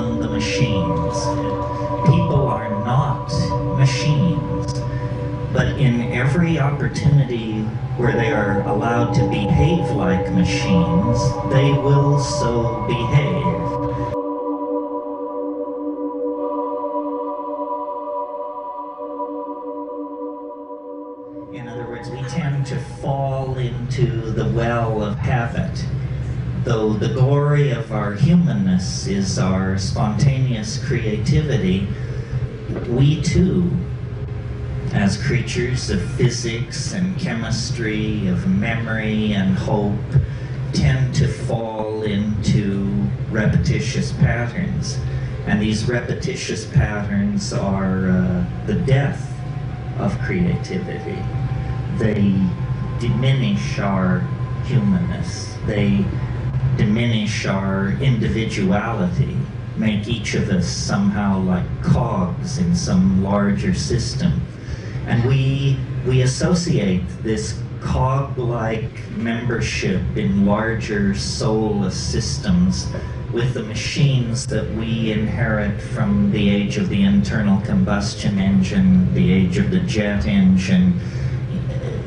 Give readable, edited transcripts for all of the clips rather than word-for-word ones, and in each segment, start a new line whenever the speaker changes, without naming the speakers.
among the machines. People are not machines, but in every opportunity where they are allowed to behave like machines, they will so behave. In other words, we tend to fall into the well of habit. Though the glory of our humanness is our spontaneous creativity, we too, as creatures of physics and chemistry, of memory and hope, tend to fall into repetitious patterns. And these repetitious patterns are the death of creativity. They diminish our humanness. They diminish our individuality, make each of us somehow like cogs in some larger system. And we associate this cog-like membership in larger soulless systems with the machines that we inherit from the age of the internal combustion engine, the age of the jet engine.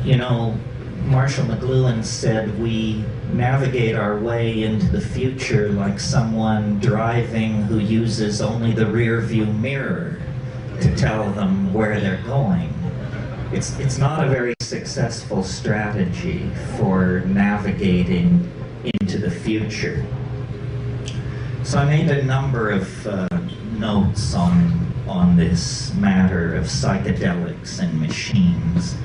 You know, Marshall McLuhan said we navigate our way into the future like someone driving who uses only the rear view mirror to tell them where they're going. It's not a very successful strategy for navigating into the future. So I made a number of notes on this matter of psychedelics and machines.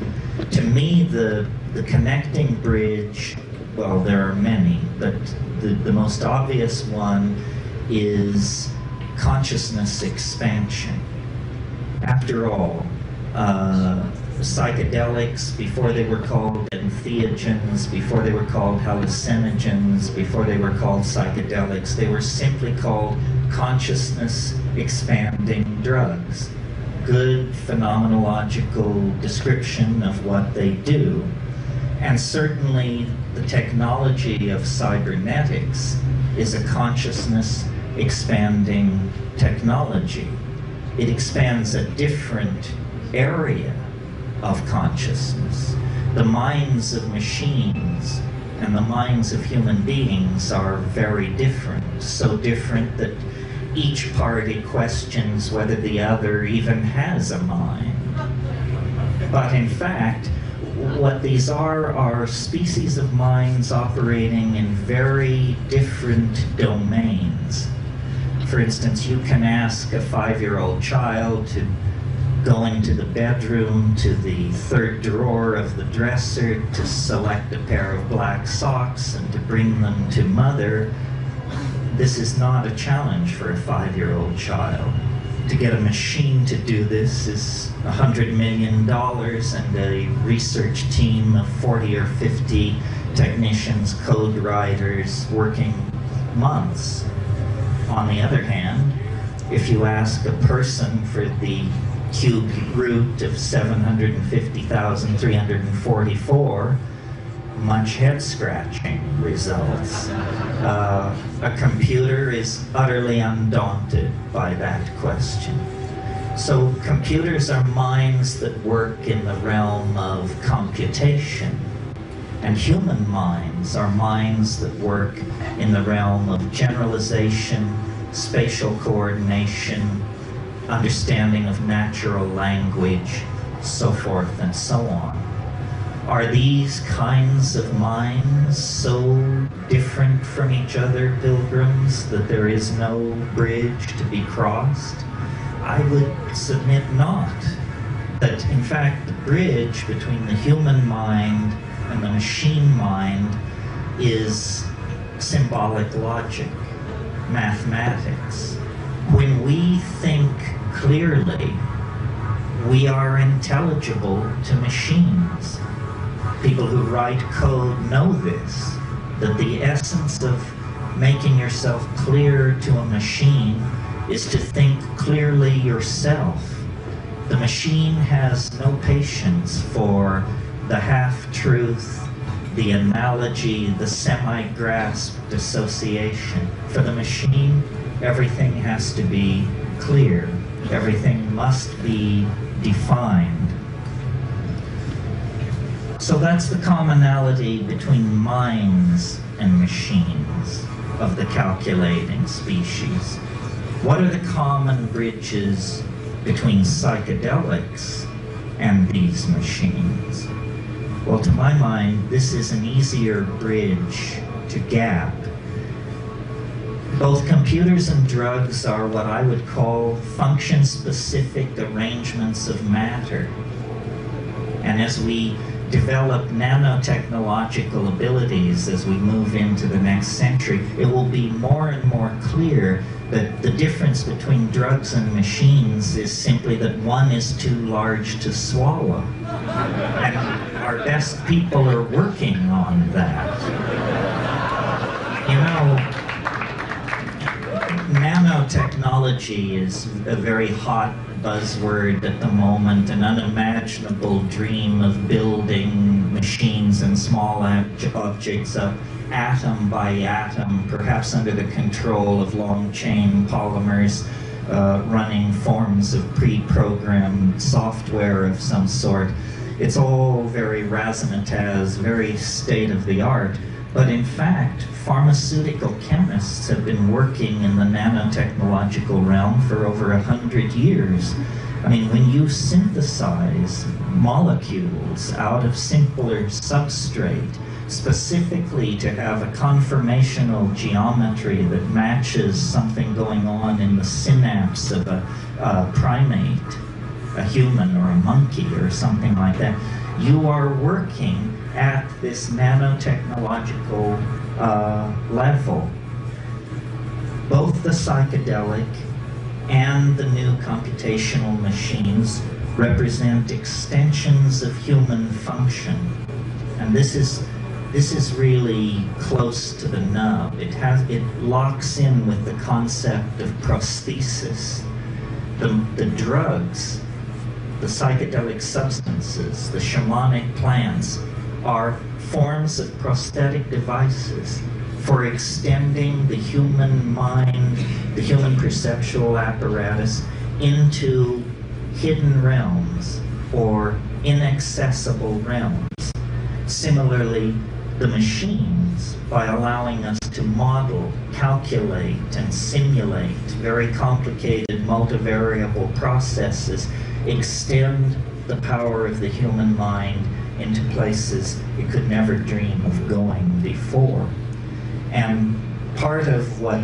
To me, the connecting bridge, well, there are many, but the most obvious one is consciousness expansion. After all, psychedelics, before they were called entheogens, before they were called hallucinogens, before they were called psychedelics, they were simply called consciousness expanding drugs. Good phenomenological description of what they do. And certainly the technology of cybernetics is a consciousness expanding technology. It expands a different area of consciousness. The minds of machines and the minds of human beings are very different, so different that each party questions whether the other even has a mind. But in fact, what these are species of minds operating in very different domains. For instance, you can ask a 5-year-old child to go into the bedroom, to the third drawer of the dresser, to select a pair of black socks and to bring them to mother. This is not a challenge for a 5-year-old child. To get a machine to do this is $100 million and a research team of 40 or 50 technicians, code writers, working months. On the other hand, if you ask a person for the cube root of 750,344, much head-scratching results. A computer is utterly undaunted by that question. So computers are minds that work in the realm of computation, and human minds are minds that work in the realm of generalization, spatial coordination, understanding of natural language, so forth and so on. Are these kinds of minds so different from each other, pilgrims, that there is no bridge to be crossed? I would submit not. That in fact the bridge between the human mind and the machine mind is symbolic logic, mathematics. When we think clearly, we are intelligible to machines. People who write code know this, that the essence of making yourself clear to a machine is to think clearly yourself. The machine has no patience for the half-truth, the analogy, the semi-grasped association. For the machine, everything has to be clear. Everything must be defined. So that's the commonality between minds and machines of the calculating species. What are the common bridges between psychedelics and these machines? Well, to my mind, this is an easier bridge to gap. Both computers and drugs are what I would call function-specific arrangements of matter. And as we develop nanotechnological abilities as we move into the next century, it will be more and more clear that the difference between drugs and machines is simply that one is too large to swallow. And our best people are working on that. You know, nanotechnology is a very hot buzzword at the moment, an unimaginable dream of building machines and small objects up atom by atom, perhaps under the control of long-chain polymers, running forms of pre-programmed software of some sort. It's all very razzmatazz, very state-of-the-art. But in fact, pharmaceutical chemists have been working in the nanotechnological realm for over 100 years. I mean, when you synthesize molecules out of simpler substrate, specifically to have a conformational geometry that matches something going on in the synapse of a primate, a human or a monkey or something like that, you are working at this nanotechnological level. Both the psychedelic and the new computational machines represent extensions of human function. And this is really close to the nub. It locks in with the concept of prosthesis. The drugs, the psychedelic substances, the shamanic plants are forms of prosthetic devices for extending the human mind, the human perceptual apparatus into hidden realms or inaccessible realms. Similarly, the machines, by allowing us to model, calculate, and simulate very complicated multivariable processes, extend the power of the human mind into places it could never dream of going before. And part of what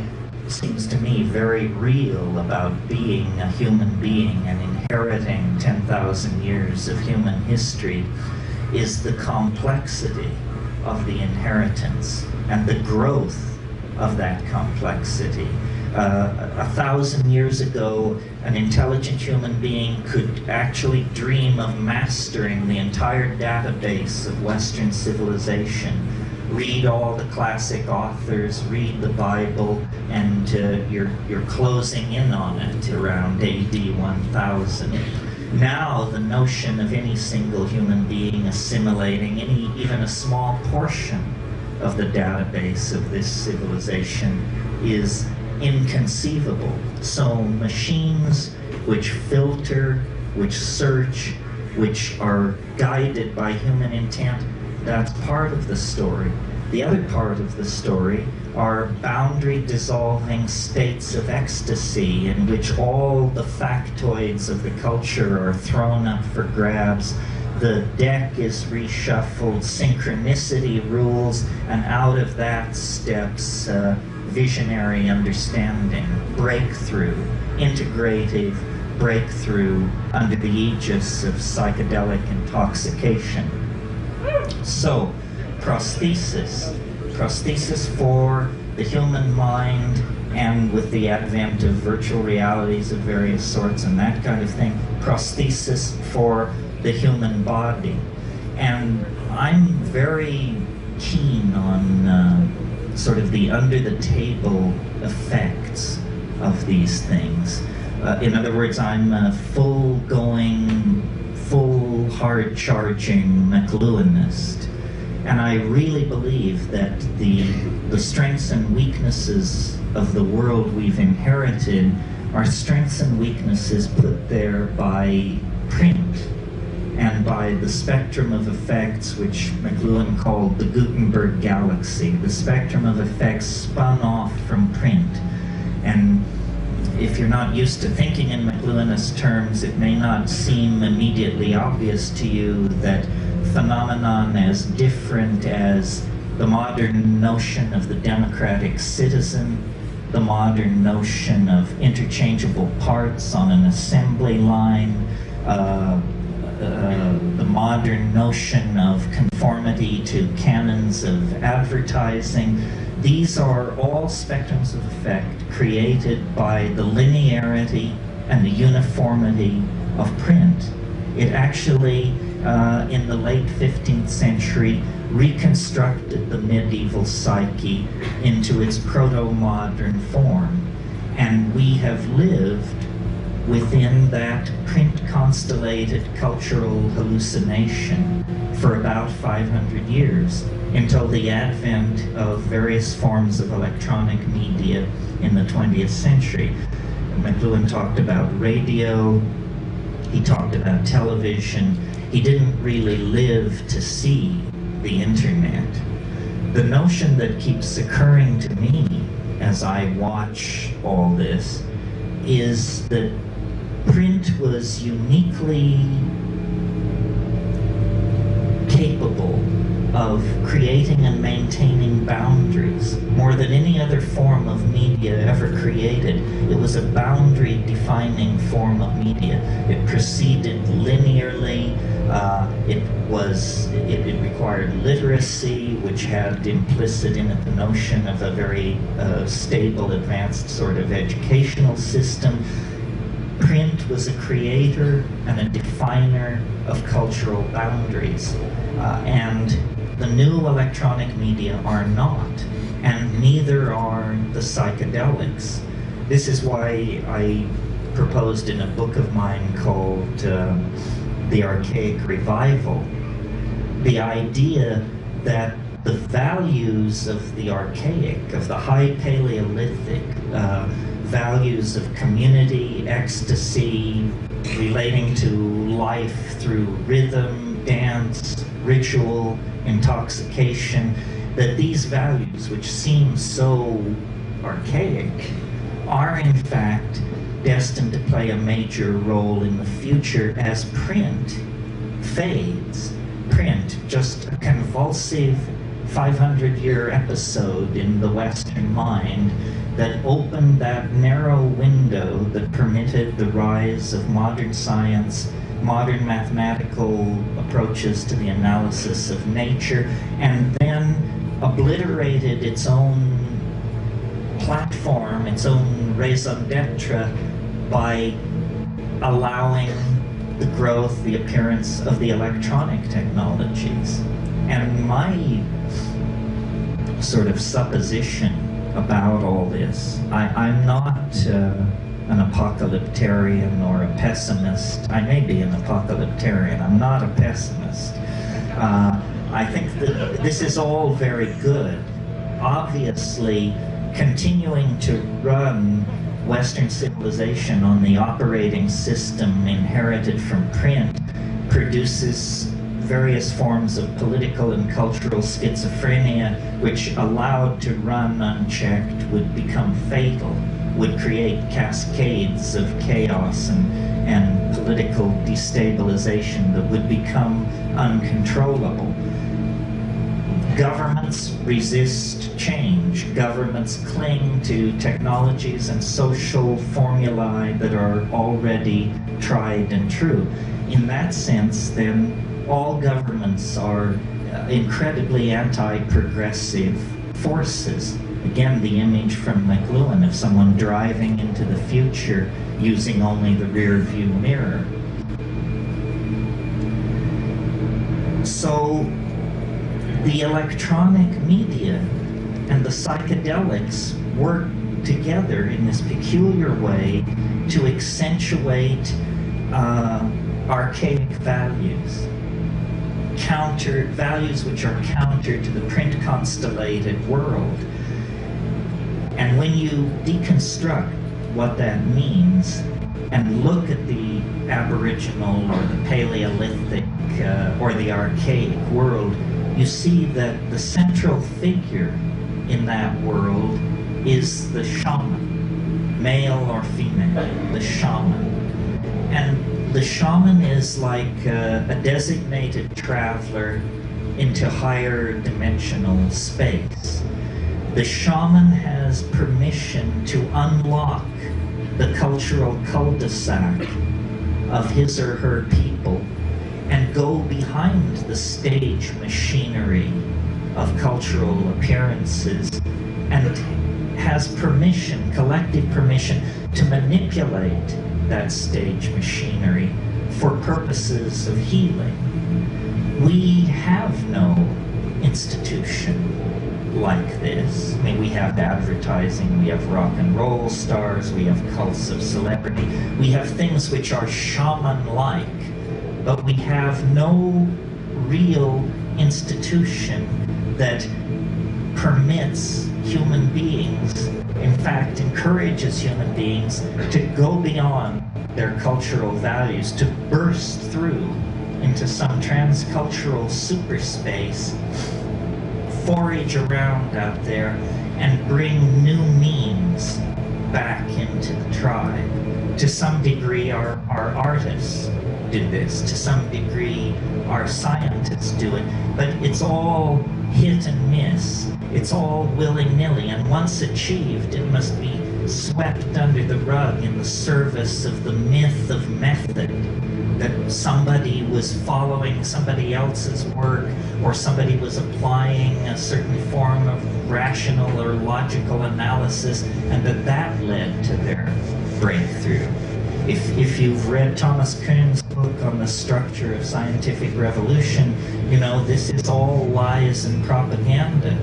seems to me very real about being a human being and inheriting 10,000 years of human history is the complexity of the inheritance and the growth of that complexity. 1,000 years ago, an intelligent human being could actually dream of mastering the entire database of Western civilization. Read all the classic authors, read the Bible, and you're closing in on it around AD 1000. Now the notion of any single human being assimilating even a small portion of the database of this civilization is inconceivable. So machines which filter, which search, which are guided by human intent, that's part of the story. The other part of the story are boundary-dissolving states of ecstasy in which all the factoids of the culture are thrown up for grabs. The deck is reshuffled, synchronicity rules, and out of that steps visionary understanding, breakthrough, integrative breakthrough under the aegis of psychedelic intoxication. So, prosthesis for the human mind, and with the advent of virtual realities of various sorts and that kind of thing, prosthesis for the human body. And I'm very keen on sort of the under-the-table effects of these things. In other words, I'm a full-going, full hard-charging McLuhanist. And I really believe that the strengths and weaknesses of the world we've inherited are strengths and weaknesses put there by print and by the spectrum of effects which McLuhan called the Gutenberg galaxy, the spectrum of effects spun off from print. And if you're not used to thinking in McLuhanist terms, it may not seem immediately obvious to you that phenomenon as different as the modern notion of the democratic citizen, the modern notion of interchangeable parts on an assembly line, the modern notion of conformity to canons of advertising. These are all spectrums of effect created by the linearity and the uniformity of print. It actually, in the late 15th century, reconstructed the medieval psyche into its proto-modern form. And we have lived within that print-constellated cultural hallucination for about 500 years, until the advent of various forms of electronic media in the 20th century. McLuhan talked about radio, he talked about television. He didn't really live to see the internet. The notion that keeps occurring to me as I watch all this is that print was uniquely capable of creating and maintaining boundaries more than any other form of media ever created. It was a boundary-defining form of media. It proceeded linearly. It required literacy, which had implicit in it the notion of a very stable, advanced sort of educational system. Print was a creator and a definer of cultural boundaries. And the new electronic media are not, and neither are the psychedelics. This is why I proposed in a book of mine called The Archaic Revival, the idea that the values of the archaic, of the high Paleolithic, values of community, ecstasy, relating to life through rhythm, dance, ritual, intoxication, that these values, which seem so archaic, are in fact destined to play a major role in the future as print fades. Print, just a convulsive 500-year episode in the Western mind that opened that narrow window that permitted the rise of modern science, modern mathematical approaches to the analysis of nature, and then obliterated its own platform, its own raison d'etre, by allowing the growth, the appearance of the electronic technologies. And my sort of supposition about all this, I'm not an apocalyptarian or a pessimist. I may be an apocalyptarian, I'm not a pessimist. I think that this is all very good. Obviously, continuing to run Western civilization on the operating system inherited from print produces various forms of political and cultural schizophrenia, which, allowed to run unchecked, would become fatal, would create cascades of chaos and political destabilization that would become uncontrollable. Governments resist change. Governments cling to technologies and social formulae that are already tried and true. In that sense, then, all governments are incredibly anti-progressive forces. Again, the image from McLuhan of someone driving into the future using only the rear view mirror. So the electronic media and the psychedelics work together in this peculiar way to accentuate archaic values. Values which are counter to the print constellated world. And when you deconstruct what that means and look at the Aboriginal or the Paleolithic or the archaic world, you see that the central figure in that world is the shaman, male or female, the shaman. And the shaman is like a designated traveler into higher dimensional space. The shaman has permission to unlock the cultural cul-de-sac of his or her people and go behind the stage machinery of cultural appearances, and has permission, collective permission, to manipulate that stage machinery for purposes of healing. We have no institution like this. I mean, we have advertising, we have rock and roll stars, we have cults of celebrity, we have things which are shaman-like, but we have no real institution that permits human beings, in fact encourages human beings to go beyond their cultural values, to burst through into some transcultural superspace, forage around out there, and bring new means back into the tribe. To some degree, our artists do this. To some degree, our scientists do it. But it's all hit and miss. It's all willy-nilly. And once achieved, it must be swept under the rug in the service of the myth of method, that somebody was following somebody else's work, or somebody was applying a certain form of rational or logical analysis, and that led to their breakthrough. If you've read Thomas Kuhn's book on the structure of scientific revolution, you know this is all lies and propaganda.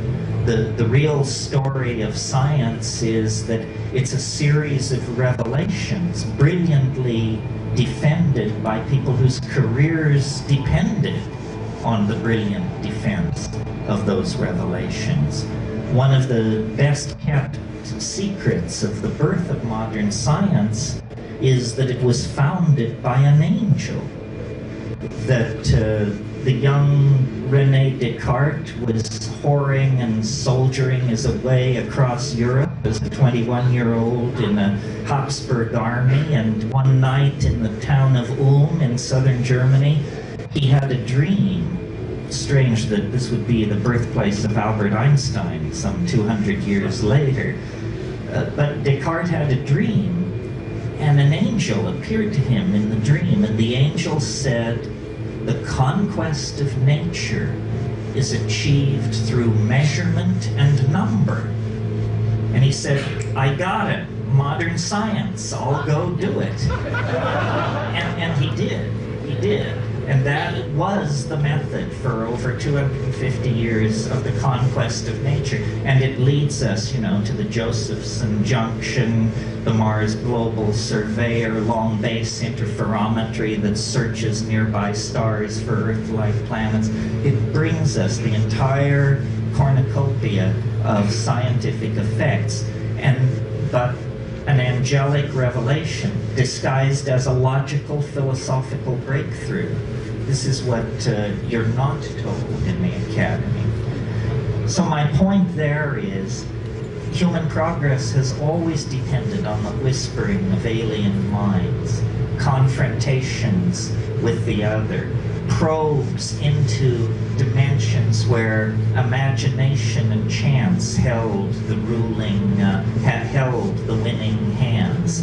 The real story of science is that it's a series of revelations, brilliantly defended by people whose careers depended on the brilliant defense of those revelations. One of the best kept secrets of the birth of modern science is that it was founded by an angel. That the young René Descartes was whoring and soldiering his way across Europe as a 21-year-old in a Habsburg army, and one night in the town of Ulm in southern Germany, he had a dream. Strange that this would be the birthplace of Albert Einstein some 200 years later. But Descartes had a dream, and an angel appeared to him in the dream, and the angel said, "The conquest of nature is achieved through measurement and number." And he said, "I got it, modern science, I'll go do it." And he did. And that was the method for over 250 years of the conquest of nature. And it leads us, you know, to the Josephson Junction, the Mars Global Surveyor, long base interferometry that searches nearby stars for Earth-like planets. It brings us the entire cornucopia of scientific effects, but an angelic revelation disguised as a logical philosophical breakthrough. This is what you're not told in the academy. So my point there is, human progress has always depended on the whispering of alien minds, confrontations with the other, probes into dimensions where imagination and chance held the winning hands.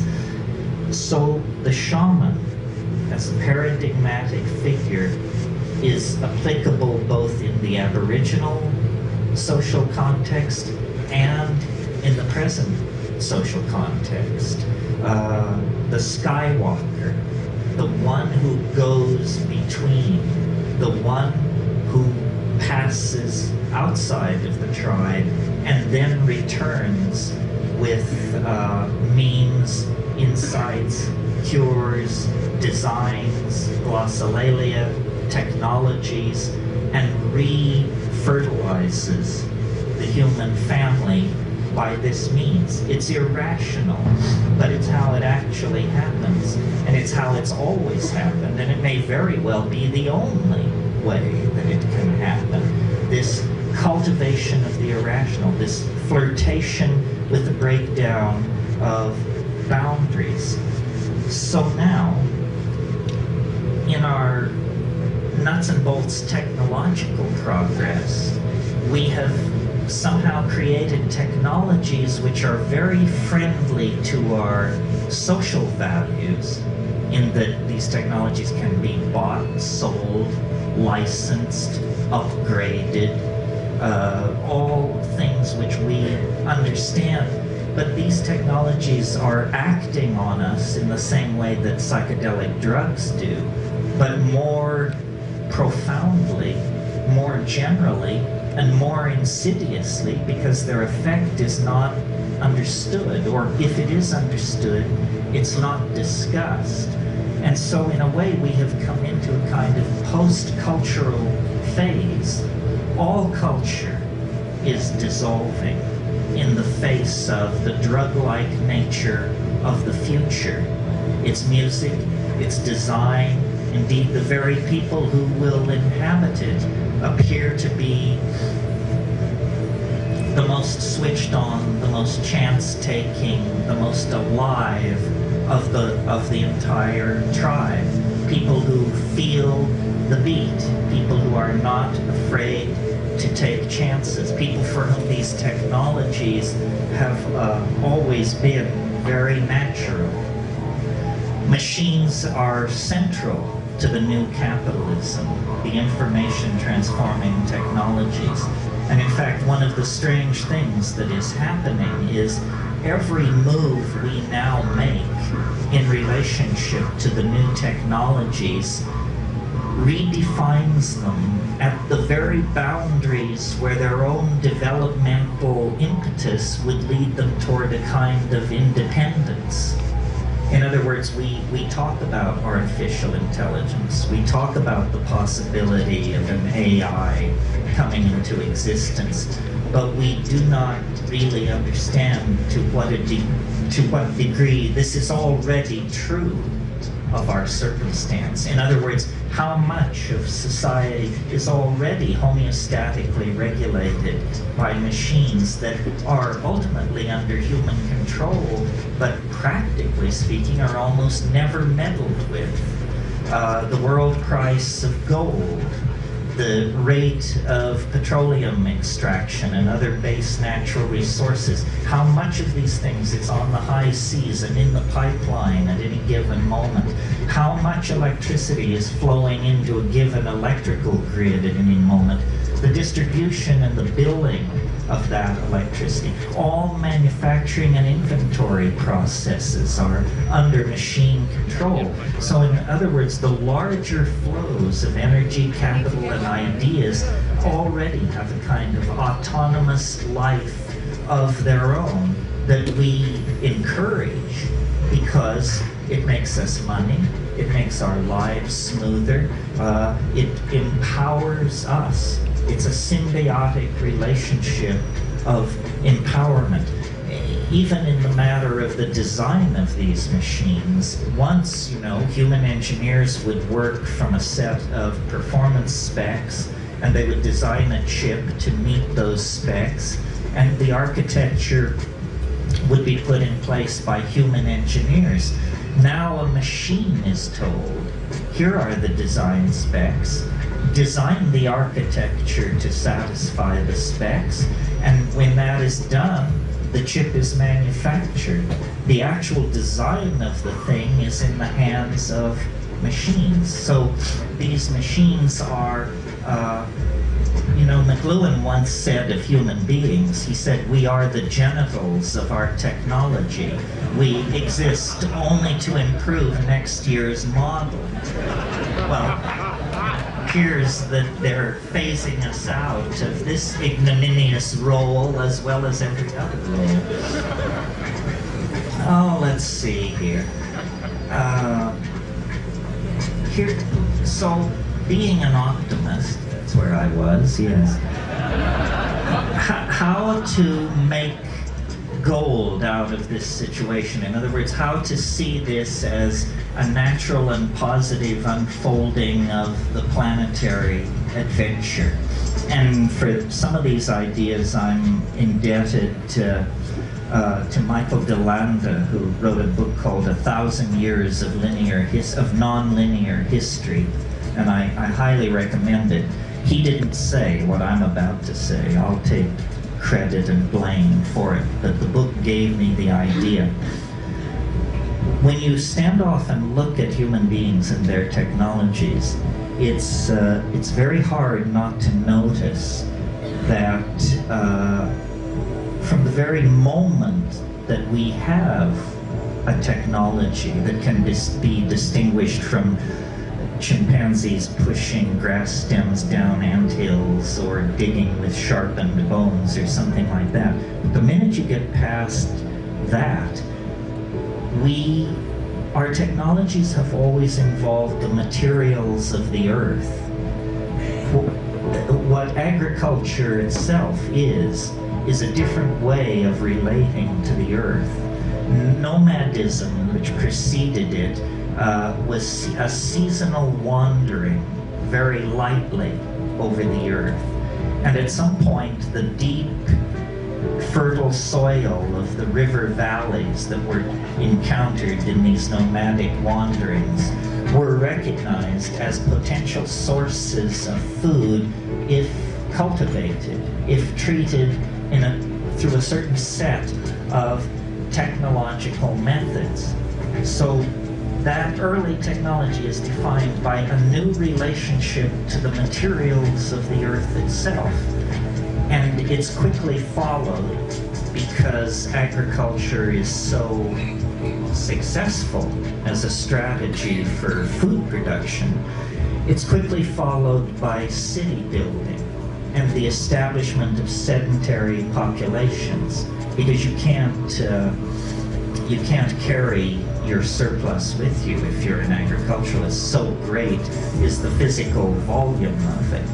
So the shaman, as a paradigmatic figure, is applicable both in the Aboriginal social context and in the present social context. The Skywalker, the one who goes between, the one who passes outside of the tribe and then returns with means, insights, cures, designs, glossolalia, technologies, and re-fertilizes the human family by this means. It's irrational, but it's how it actually happens, and it's how it's always happened, and it may very well be the only way that it can happen. This cultivation of the irrational, this flirtation with the breakdown of boundaries. So now, in our nuts and bolts technological progress, we have somehow created technologies which are very friendly to our social values, in that these technologies can be bought, sold, licensed, upgraded, all things which we understand. But these technologies are acting on us in the same way that psychedelic drugs do, but more profoundly, more generally, and more insidiously, because their effect is not understood, or if it is understood, it's not discussed. And so in a way we have come into a kind of post-cultural phase. All culture is dissolving in the face of the drug-like nature of the future. Its music, its design, indeed the very people who will inhabit it appear to be the most switched on, the most chance-taking, the most alive of the entire tribe. People who feel the beat, people who are not afraid to take chances, people for whom these technologies have always been very natural. Machines are central to the new capitalism, the information transforming technologies. And in fact, one of the strange things that is happening is every move we now make in relationship to the new technologies redefines them at the very boundaries where their own developmental impetus would lead them toward a kind of independence. In other words, we talk about artificial intelligence, we talk about the possibility of an AI coming into existence, but we do not really understand to what degree this is already true of our circumstance. In other words, how much of society is already homeostatically regulated by machines that are ultimately under human control, but practically speaking are almost never meddled with. The world price of gold, the rate of petroleum extraction and other base natural resources, how much of these things is on the high seas and in the pipeline at any given moment, how much electricity is flowing into a given electrical grid at any moment, the distribution and the billing of that electricity. All manufacturing and inventory processes are under machine control. So in other words, the larger flows of energy, capital, and ideas already have a kind of autonomous life of their own that we encourage because it makes us money, it makes our lives smoother, it empowers us. It's a symbiotic relationship of empowerment. Even in the matter of the design of these machines, once, human engineers would work from a set of performance specs, and they would design a chip to meet those specs, and the architecture would be put in place by human engineers. Now a machine is told, here are the design specs, design the architecture to satisfy the specs, and when that is done, the chip is manufactured. The actual design of the thing is in the hands of machines. So these machines are, McLuhan once said of human beings, he said, we are the genitals of our technology. We exist only to improve next year's model. Well, appears that they're phasing us out of this ignominious role as well as every other role. Oh, let's see here. So being an optimist, that's where I was, yes. How to make gold out of this situation. In other words, how to see this as a natural and positive unfolding of the planetary adventure. And for some of these ideas, I'm indebted to Michael DeLanda, who wrote a book called 1,000 Years of Non-Linear History, and I highly recommend it. He didn't say what I'm about to say. I'll take credit and blame for it, but the book gave me the idea. When you stand off and look at human beings and their technologies, it's very hard not to notice that from the very moment that we have a technology that can be distinguished from chimpanzees pushing grass stems down anthills or digging with sharpened bones or something like that. But the minute you get past that, our technologies have always involved the materials of the earth. What agriculture itself is a different way of relating to the earth. Nomadism, which preceded it, was a seasonal wandering very lightly over the earth. And at some point, the deep, fertile soil of the river valleys that were encountered in these nomadic wanderings were recognized as potential sources of food if cultivated, if treated through a certain set of technological methods. So that early technology is defined by a new relationship to the materials of the earth itself. And it's quickly followed, because agriculture is so successful as a strategy for food production, it's quickly followed by city building and the establishment of sedentary populations, because you can't carry your surplus with you if you're an agriculturalist. So great is the physical volume of it.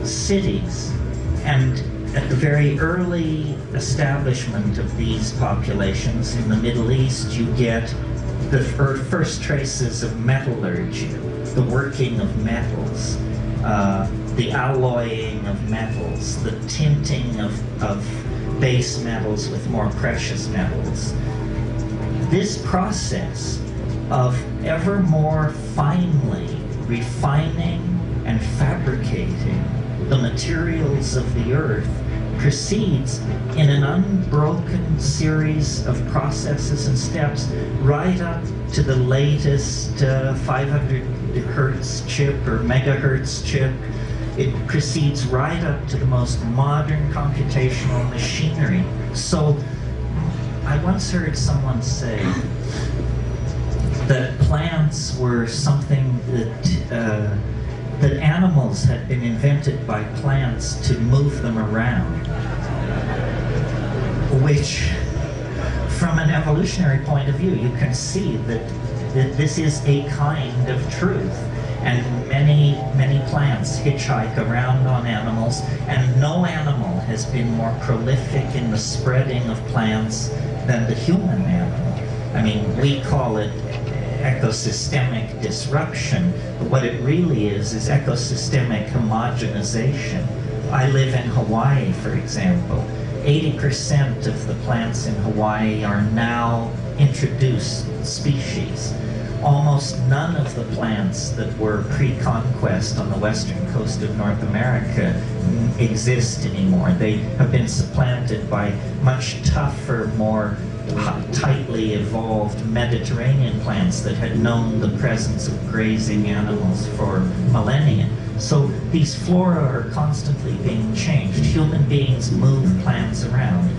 Cities, and at the very early establishment of these populations in the Middle East, you get the first traces of metallurgy, the working of metals, the alloying of metals, the tinting of base metals with more precious metals. This process of ever more finely refining and fabricating the materials of the earth proceeds in an unbroken series of processes and steps right up to the latest 500 hertz chip or megahertz chip. It proceeds right up to the most modern computational machinery. So I once heard someone say that plants were something that animals had been invented by plants to move them around, which, from an evolutionary point of view, you can see that this is a kind of truth. And many plants hitchhike around on animals, and no animal has been more prolific in the spreading of plants than the human animal. I mean, we call it ecosystemic disruption, but what it really is ecosystemic homogenization. I live in Hawaii, for example. 80% of the plants in Hawaii are now introduced species. Almost none of the plants that were pre-conquest on the western coast of North America exist anymore. They have been supplanted by much tougher, more tightly evolved Mediterranean plants that had known the presence of grazing animals for millennia. So these flora are constantly being changed. Human beings move plants around.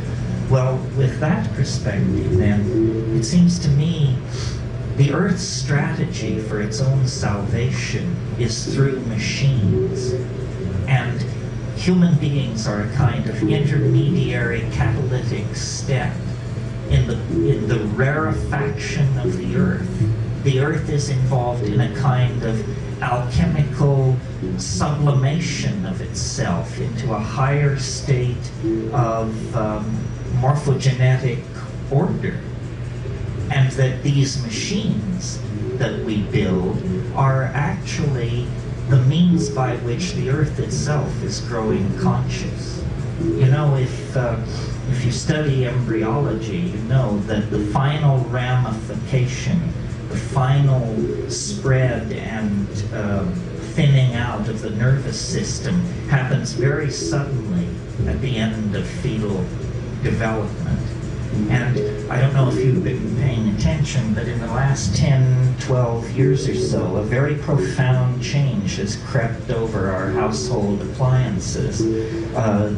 Well, with that perspective, then, it seems to me the Earth's strategy for its own salvation is through machines. And human beings are a kind of intermediary catalytic step in the rarefaction of the Earth. The Earth is involved in a kind of alchemical sublimation of itself into a higher state of morphogenetic order, and that these machines that we build are actually the means by which the Earth itself is growing conscious. You know, if you study embryology, you know that the final ramification, the final spread and thinning out of the nervous system happens very suddenly at the end of fetal development. And I don't know if you've been paying attention, but in the last 10, 12 years or so, a very profound change has crept over our household appliances.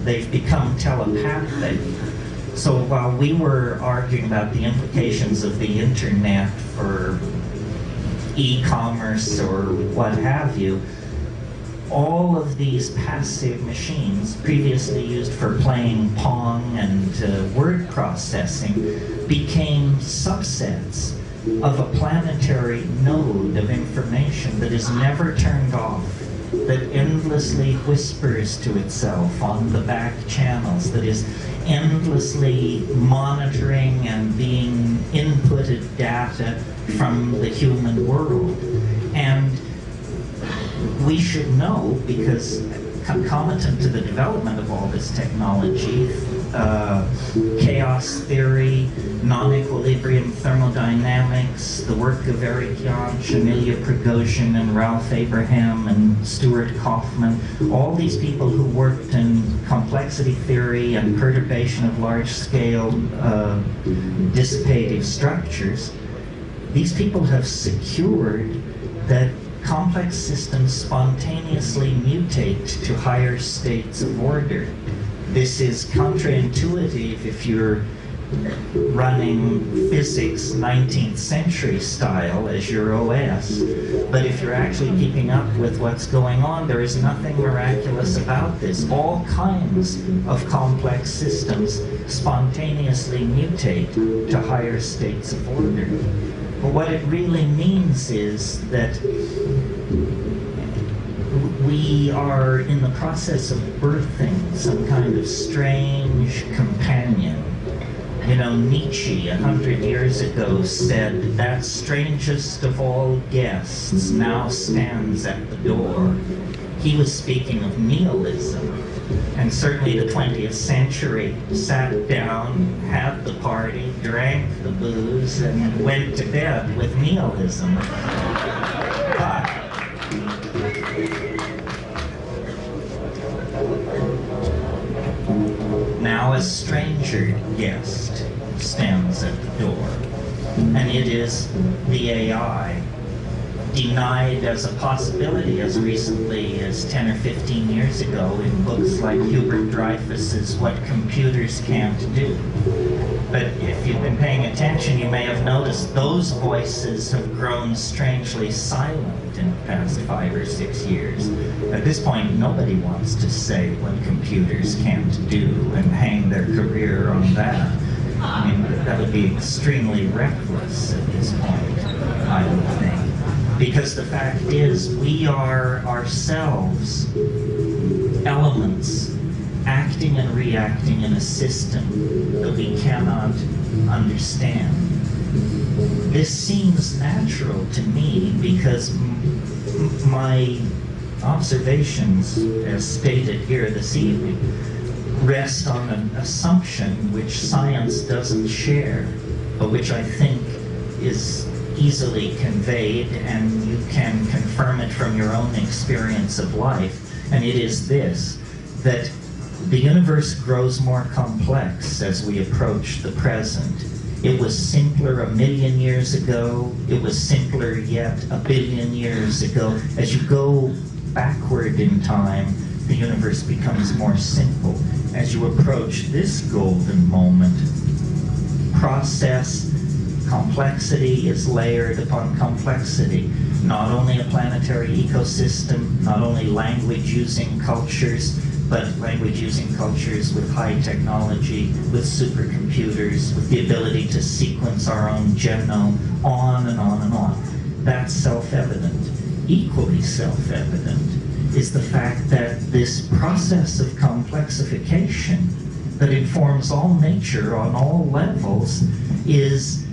They've become telepathic. So while we were arguing about the implications of the internet for e-commerce or what have you, all of these passive machines, previously used for playing Pong and word processing, became subsets of a planetary node of information that is never turned off, that endlessly whispers to itself on the back channels, that is endlessly monitoring and being inputted data from the human world. And we should know, because concomitant to the development of all this technology, chaos theory, non-equilibrium thermodynamics, the work of Eric Jantsch, Amelia Prigozhin, and Ralph Abraham, and Stuart Kauffman, all these people who worked in complexity theory and perturbation of large-scale dissipative structures, these people have secured that complex systems spontaneously mutate to higher states of order. This is counterintuitive if you're running physics 19th century style as your OS, but if you're actually keeping up with what's going on, there is nothing miraculous about this. All kinds of complex systems spontaneously mutate to higher states of order. But what it really means is that we are in the process of birthing some kind of strange companion. You know, Nietzsche 100 years ago said, "That strangest of all guests now stands at the door." He was speaking of nihilism. And certainly the 20th century sat down, had the party, drank the booze, and went to bed with nihilism. But now a stranger guest stands at the door, and it is the AI, denied as a possibility as recently as 10 or 15 years ago in books like Hubert Dreyfus's What Computers Can't Do. But if you've been paying attention, you may have noticed those voices have grown strangely silent in the past 5 or 6 years. At this point, nobody wants to say what computers can't do and hang their career on that. I mean, that would be extremely reckless at this point, I would think. Because the fact is, we are ourselves elements acting and reacting in a system that we cannot understand. This seems natural to me because my observations, as stated here this evening, rest on an assumption which science doesn't share, but which I think is easily conveyed, and you can confirm it from your own experience of life, and it is this, that the universe grows more complex as we approach the present. It was simpler 1,000,000 years ago, it was simpler yet 1,000,000,000 years ago. As you go backward in time, the universe becomes more simple. As you approach this golden moment, process complexity is layered upon complexity. Not only a planetary ecosystem, not only language-using cultures, but language-using cultures with high technology, with supercomputers, with the ability to sequence our own genome, on and on and on. That's self-evident. Equally self-evident is the fact that this process of complexification that informs all nature on all levels is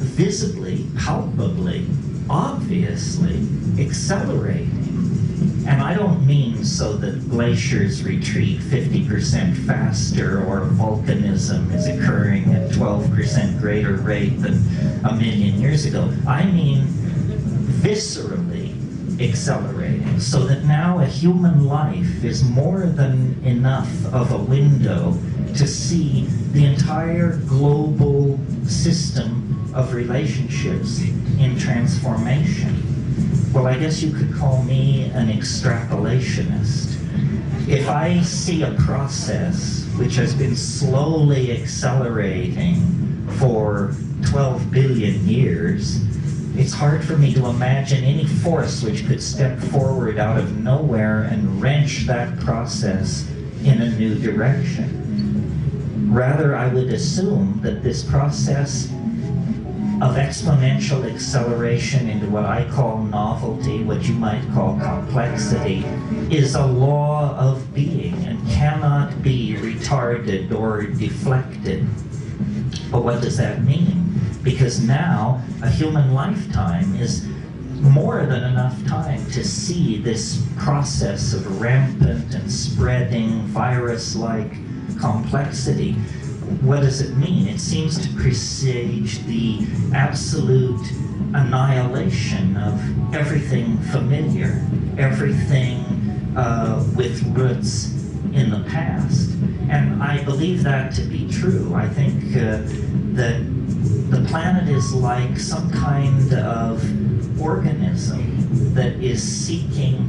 visibly, palpably, obviously accelerating. And I don't mean so that glaciers retreat 50% faster or volcanism is occurring at 12% greater rate than a million years ago. I mean viscerally accelerating, so that now a human life is more than enough of a window to see the entire global system of relationships in transformation. Well, I guess you could call me an extrapolationist. If I see a process which has been slowly accelerating for 12 billion years, it's hard for me to imagine any force which could step forward out of nowhere and wrench that process in a new direction. Rather, I would assume that this process of exponential acceleration into what I call novelty, what you might call complexity, is a law of being and cannot be retarded or deflected. But what does that mean? Because now a human lifetime is more than enough time to see this process of rampant and spreading virus-like complexity. What does it mean? It seems to presage the absolute annihilation of everything familiar, everything with roots in the past. And I believe that to be true. I think that the planet is like some kind of organism that is seeking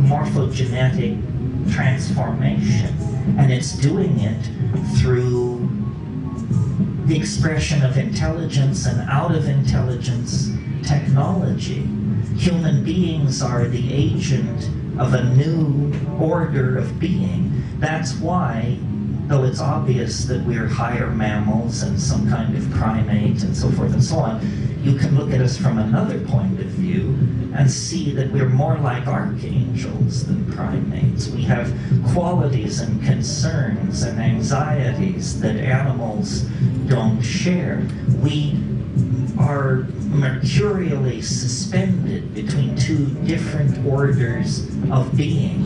morphogenetic transformation, and it's doing it through the expression of intelligence and out of intelligence technology. Human beings are the agent of a new order of being. That's why, though it's obvious that we're higher mammals and some kind of primate and so forth and so on, you can look at us from another point of view and see that we're more like archangels than primates. We have qualities and concerns and anxieties that animals don't share. We are mercurially suspended between two different orders of being,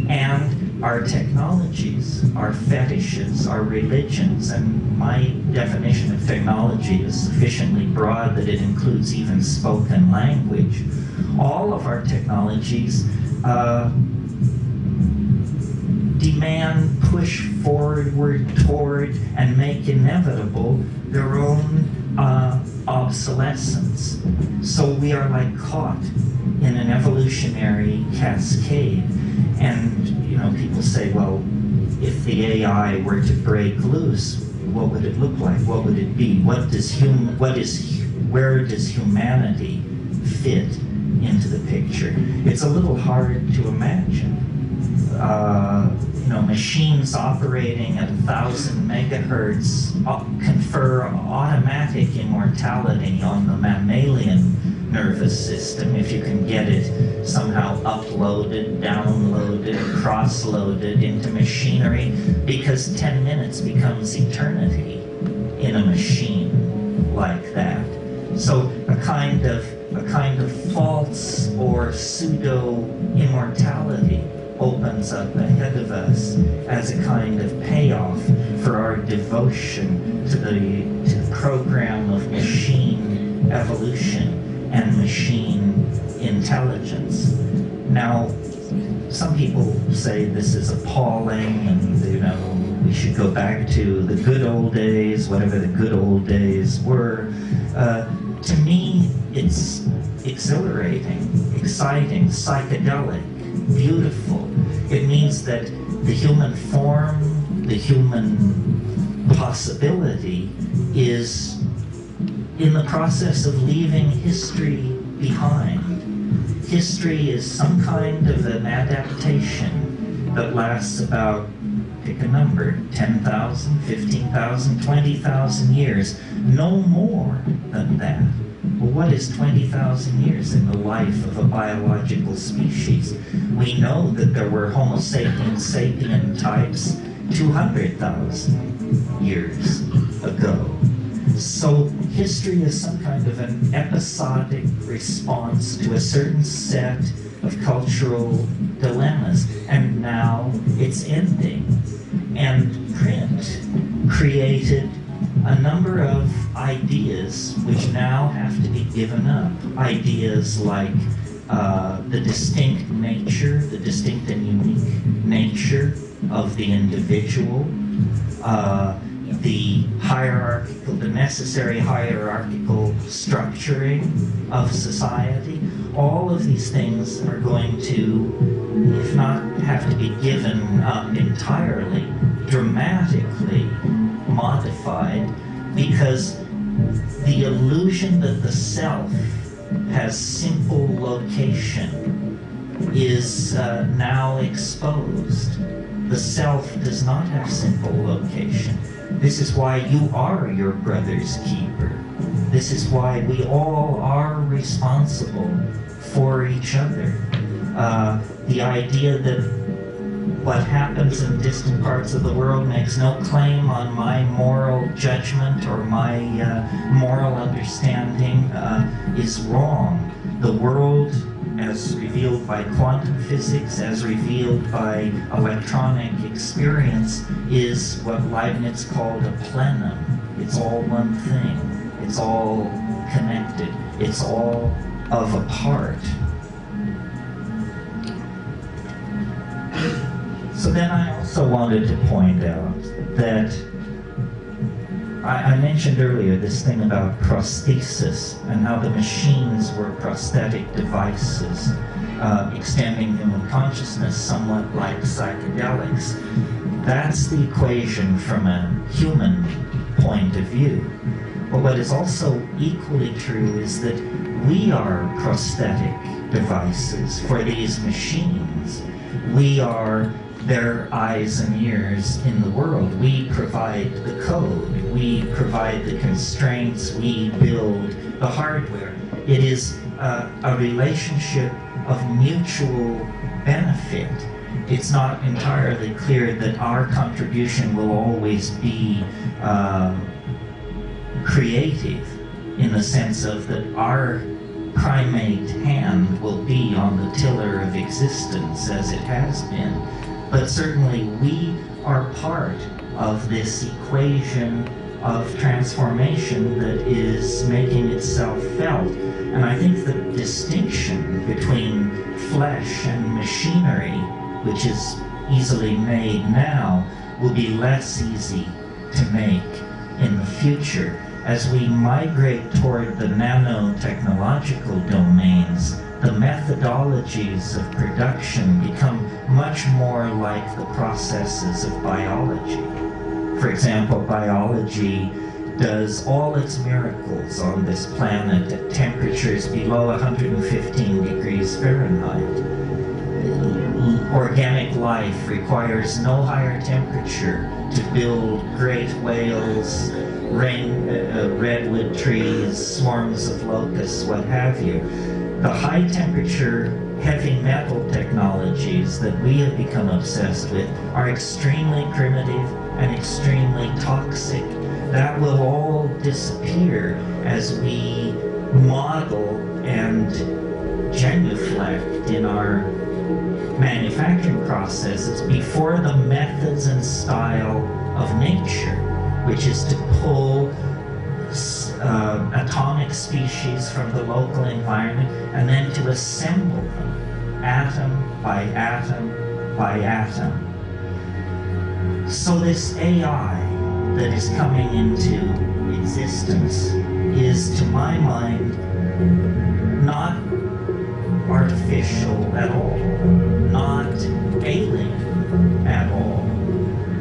and our technologies, our fetishes, our religions, and my definition of technology is sufficiently broad that it includes even spoken language. All of our technologies demand, push forward toward, and make inevitable their own obsolescence. So we are like caught in an evolutionary cascade. And people say, well, if the AI were to break loose, what would it look like? What would it be? Where does humanity fit into the picture? It's a little hard to imagine. Machines operating at 1,000 megahertz confer automatic immortality on the mammalian nervous system if you can get it somehow uploaded, downloaded, cross-loaded into machinery, because 10 minutes becomes eternity in a machine like that. So a kind of false or pseudo immortality opens up ahead of us as a kind of payoff for our devotion to the program of machine evolution and machine intelligence. Now, some people say this is appalling, and we should go back to the good old days, whatever the good old days were. To me, it's exhilarating, exciting, psychedelic, beautiful. It means that the human form, the human possibility is in the process of leaving history behind. History is some kind of an adaptation that lasts about, pick a number, 10,000, 15,000, 20,000 years, no more than that. Well, what is 20,000 years in the life of a biological species? We know that there were Homo sapiens sapien types 200,000 years ago. So history is some kind of an episodic response to a certain set of cultural dilemmas, and now it's ending. And print created a number of ideas which now have to be given up. Ideas like the distinct nature, the distinct and unique nature of the individual, the hierarchical, the necessary hierarchical structuring of society. All of these things are going to, if not have to be given up entirely, dramatically modified, because the illusion that the self has simple location is now exposed. The self does not have simple location. This is why you are your brother's keeper. This is why we all are responsible for each other. The idea that what happens in distant parts of the world makes no claim on my moral judgment or my moral understanding is wrong. The world, as revealed by quantum physics, as revealed by electronic experience, is what Leibniz called a plenum. It's all one thing. It's all connected. It's all of a part. So then I also wanted to point out that I mentioned earlier this thing about prosthesis and how the machines were prosthetic devices, extending human consciousness somewhat like psychedelics. That's the equation from a human point of view. But what is also equally true is that we are prosthetic devices for these machines. We are their eyes and ears in the world. We provide the code. We provide the constraints. We build the hardware. It is a relationship of mutual benefit. It's not entirely clear that our contribution will always be creative, in the sense of that our primate hand will be on the tiller of existence as it has been. But certainly we are part of this equation of transformation that is making itself felt. And I think the distinction between flesh and machinery, which is easily made now, will be less easy to make in the future. As we migrate toward the nanotechnological domains, the methodologies of production become much more like the processes of biology. For example, biology does all its miracles on this planet at temperatures below 115 degrees Fahrenheit. Organic life requires no higher temperature to build great whales, redwood trees, swarms of locusts, what have you. The high temperature heavy metal technologies that we have become obsessed with are extremely primitive and extremely toxic. That will all disappear as we model and genuflect in our manufacturing processes before the methods and style of nature, which is to pull atomic species from the local environment and then to assemble them atom by atom by atom. So this AI that is coming into existence is, to my mind, not artificial at all, not alien at all.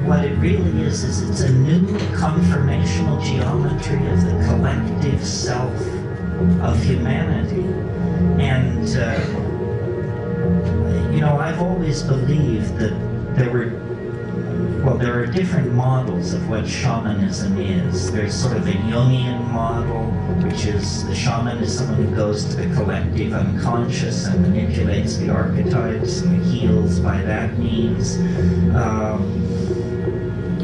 What it really is it's a new conformational geometry of the collective self of humanity. And, I've always believed that there are different models of what shamanism is. There's sort of a Jungian model, which is the shaman is someone who goes to the collective unconscious and manipulates the archetypes and heals by that means.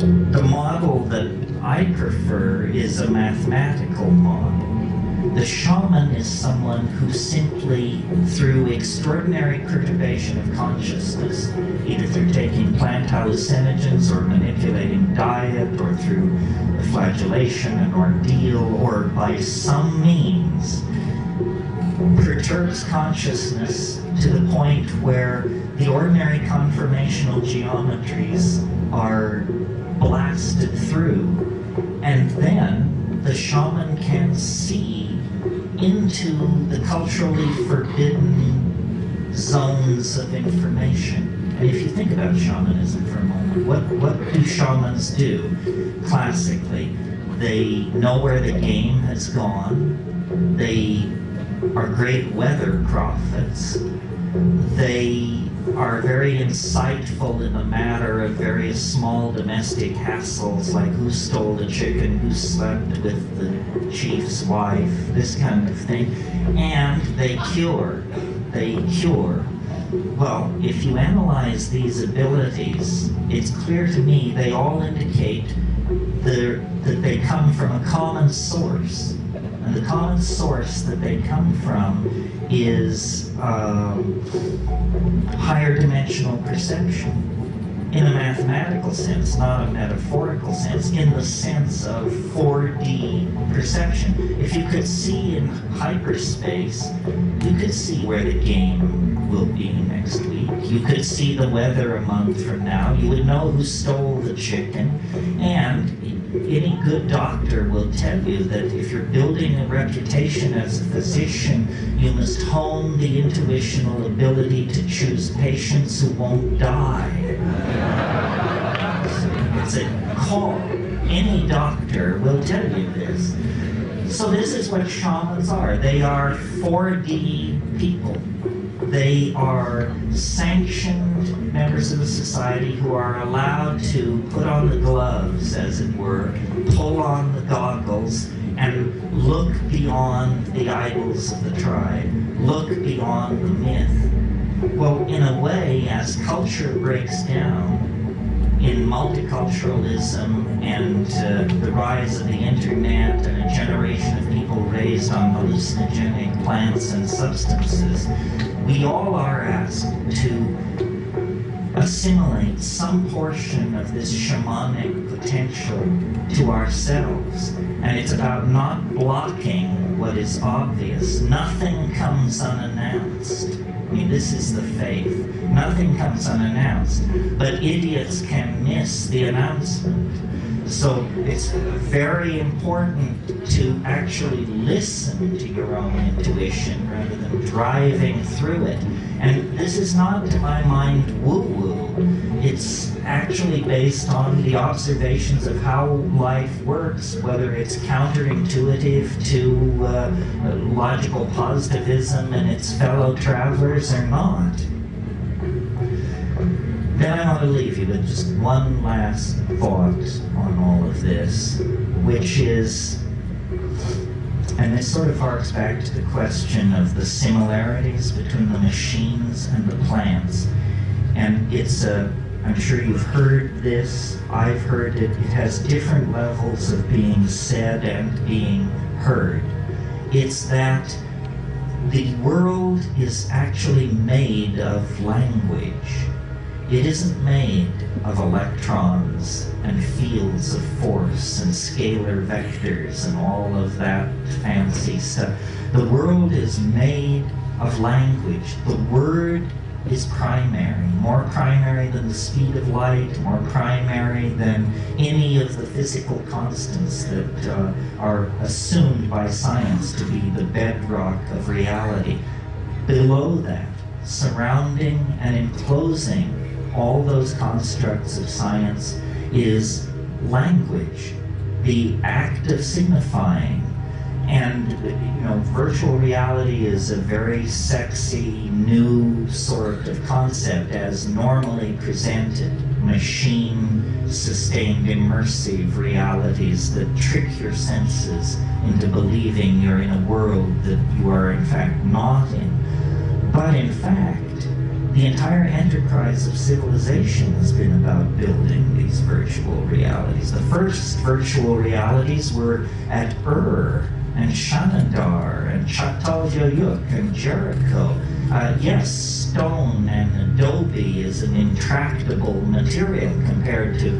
The model that I prefer is a mathematical model. The shaman is someone who simply, through extraordinary perturbation of consciousness, either through taking plant hallucinogens or manipulating diet or through the flagellation, an ordeal, or by some means, perturbs consciousness to the point where the ordinary conformational geometries are blasted through, and then the shaman can see into the culturally forbidden zones of information. And if you think about shamanism for a moment, what do shamans do? Classically, they know where the game has gone. They are great weather prophets. They are very insightful in the matter of various small domestic hassles, like who stole the chicken, who slept with the chief's wife, this kind of thing. And they cure. Well, if you analyze these abilities, it's clear to me they all indicate that they come from a common source. And the common source that they come from is higher dimensional perception. In a mathematical sense, not a metaphorical sense, in the sense of 4D perception. If you could see in hyperspace, you could see where the game will be next week. You could see the weather a month from now. You would know who stole the chicken. And any good doctor will tell you that if you're building a reputation as a physician, you must hone the intuitional ability to choose patients who won't die. It's a call. Any doctor will tell you this. So this is what shamans are. They are 4D people. They are sanctioned members of the society who are allowed to put on the gloves, as it were, pull on the goggles, and look beyond the idols of the tribe, look beyond the myth. Well, in a way, as culture breaks down in multiculturalism and the rise of the internet and a generation of people raised on hallucinogenic plants and substances, we all are asked to assimilate some portion of this shamanic potential to ourselves. And it's about not blocking what is obvious. Nothing comes unannounced. I mean, this is the faith. Nothing comes unannounced, but idiots can miss the announcement. So it's very important to actually listen to your own intuition rather than driving through it. And this is not, to my mind, woo-woo. It's actually based on the observations of how life works, whether it's counterintuitive to logical positivism and its fellow travelers or not. Then I want to leave you with just one last thought on all of this, which is, and this sort of harks back to the question of the similarities between the machines and the plants. And it's I'm sure you've heard this, I've heard it, it has different levels of being said and being heard. It's that the world is actually made of language. It isn't made of electrons and fields of force and scalar vectors and all of that fancy stuff. The world is made of language. The word is primary, more primary than the speed of light, more primary than any of the physical constants that are assumed by science to be the bedrock of reality. Below that, surrounding and enclosing all those constructs of science is language, the act of signifying. And, you know, virtual reality is a very sexy, new sort of concept as normally presented. Machine-sustained immersive realities that trick your senses into believing you're in a world that you are in fact not in. But But in fact, the entire enterprise of civilization has been about building these virtual realities. The first virtual realities were at Ur and Shanadar and Çatalhöyük and Jericho. Yes, stone and adobe is an intractable material compared to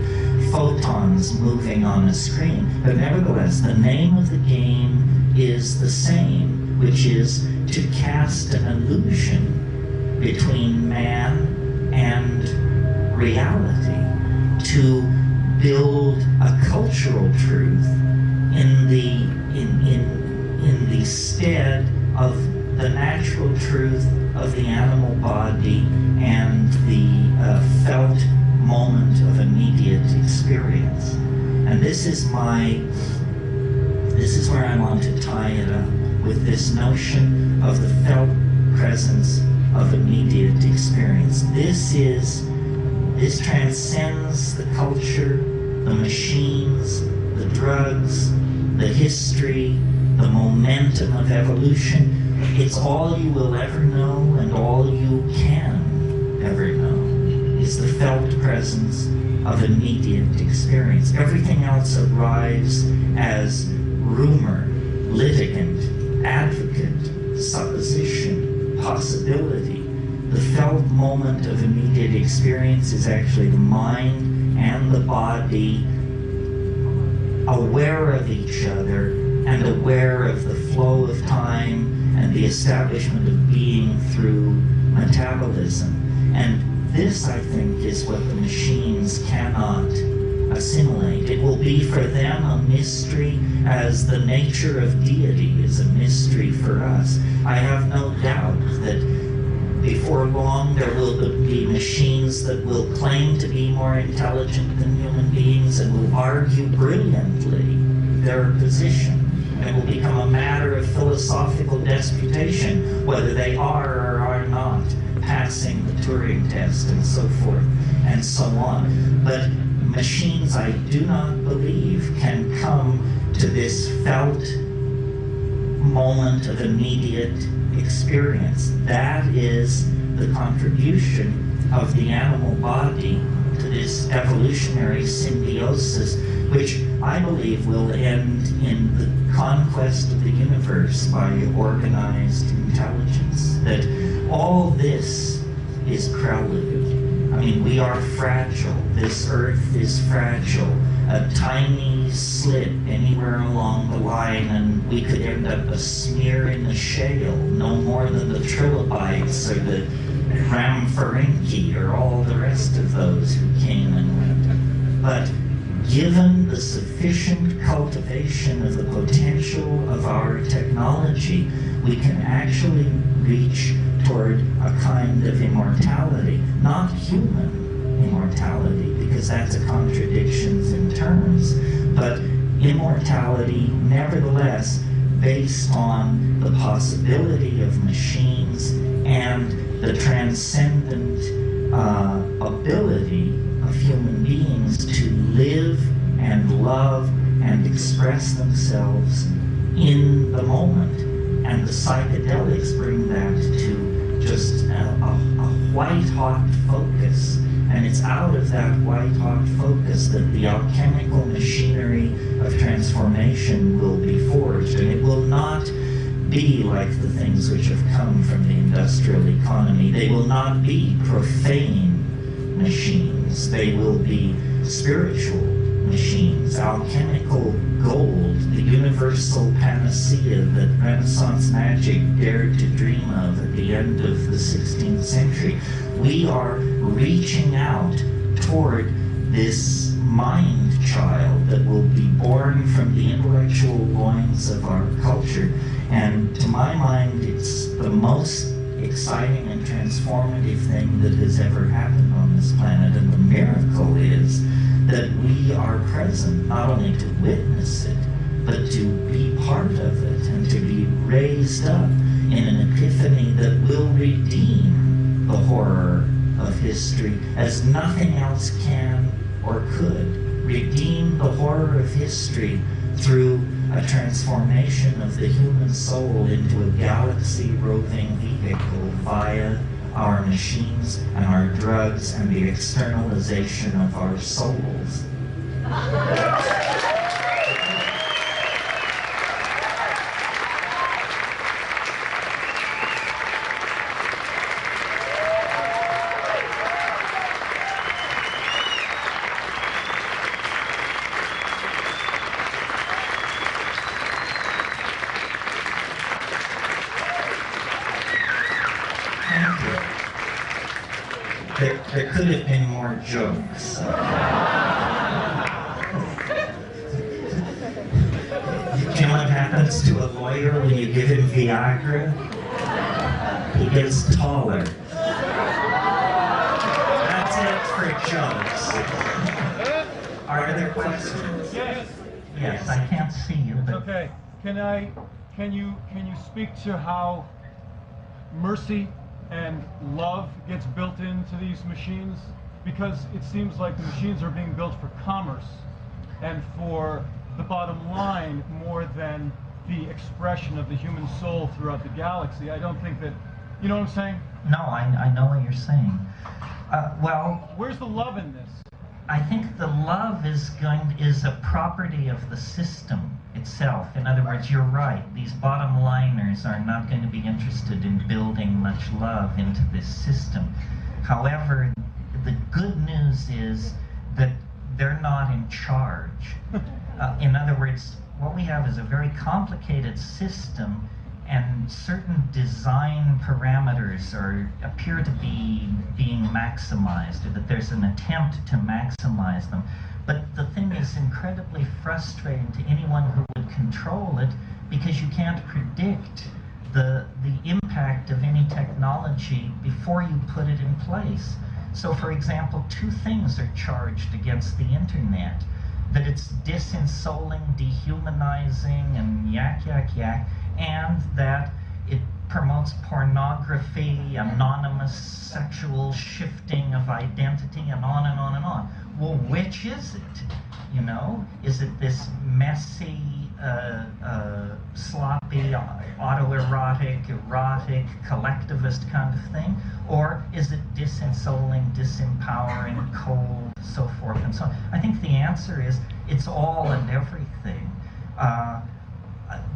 photons moving on a screen. But nevertheless, the name of the game is the same, which is to cast an illusion between man and reality, to build a cultural truth in the stead of the natural truth of the animal body and the felt moment of immediate experience. And this is where I want to tie it up with this notion of the felt presence of immediate experience. This transcends the culture, the machines, the drugs, the history, the momentum of evolution. It's all you will ever know, and all you can ever know is the felt presence of immediate experience. Everything else arrives as rumor, litigant, advocate, supposition, possibility. The felt moment of immediate experience is actually the mind and the body aware of each other and aware of the flow of time and the establishment of being through metabolism. And this, I think, is what the machines cannot assimilate. It will be for them a mystery as the nature of deity is a mystery for us. I have no doubt that before long there will be machines that will claim to be more intelligent than human beings and will argue brilliantly their position. It will become a matter of philosophical disputation whether they are or are not passing the Turing test and so forth and so on. But machines, I do not believe, can come to this felt moment of immediate experience. That is the contribution of the animal body to this evolutionary symbiosis, which I believe will end in the conquest of the universe by organized intelligence. That all this is prelude. I mean, we are fragile. This earth is fragile. A tiny slit anywhere along the line and we could end up a smear in the shale, no more than the trilobites or the Rhamphorhynchi or all the rest of those who came and went. But given the sufficient cultivation of the potential of our technology, we can actually reach toward a kind of immortality, not human immortality, because that's a contradiction in terms, but immortality nevertheless based on the possibility of machines and the transcendent ability of human beings to live and love and express themselves in the moment. And the psychedelics bring that to just a white-hot focus. And it's out of that white-hot focus that the alchemical machinery of transformation will be forged. And it will not be like the things which have come from the industrial economy. They will not be profane machines. They will be spiritual machines, alchemical gold, the universal panacea that Renaissance magic dared to dream of at the end of the 16th century. We are reaching out toward this mind child that will be born from the intellectual loins of our culture. And to my mind, it's the most exciting and transformative thing that has ever happened on this planet. And the miracle is that we are present not only to witness it, but to be part of it and to be raised up in an epiphany that will redeem the horror of history as nothing else can or could. Redeem the horror of history through a transformation of the human soul into a galaxy galaxy roving vehicle via our machines and our drugs and the externalization of our souls. There could have been more jokes. You know what happens to a lawyer when you give him Viagra? He gets taller. That's it for jokes. Are there questions?
Yes.
Yes, I can't see you, but
Okay. Can you speak to how mercy and love gets built into these machines? Because it seems like the machines are being built for commerce and for the bottom line more than the expression of the human soul throughout the galaxy. I don't think that, you know what I'm saying?
no, I know what you're saying. Well,
Where's the love in this?
I think the love is a property of the system itself. In other words, you're right. These bottom liners are not going to be interested in building much love into this system. However, the good news is that they're not in charge. In other words, what we have is a very complicated system, and certain design parameters appear to be being maximized, or that there's an attempt to maximize them. But the thing is incredibly frustrating to anyone who would control it, because you can't predict the impact of any technology before you put it in place. So, for example, two things are charged against the internet: that it's disinsouling, dehumanizing, and yak, and that it promotes pornography, anonymous sexual shifting of identity, and on and on and on. Well, which is it? You know, is it this messy, sloppy, autoerotic, erotic, collectivist kind of thing? Or is it disinsouling, disempowering, cold, so forth and so on? I think the answer is it's all and everything.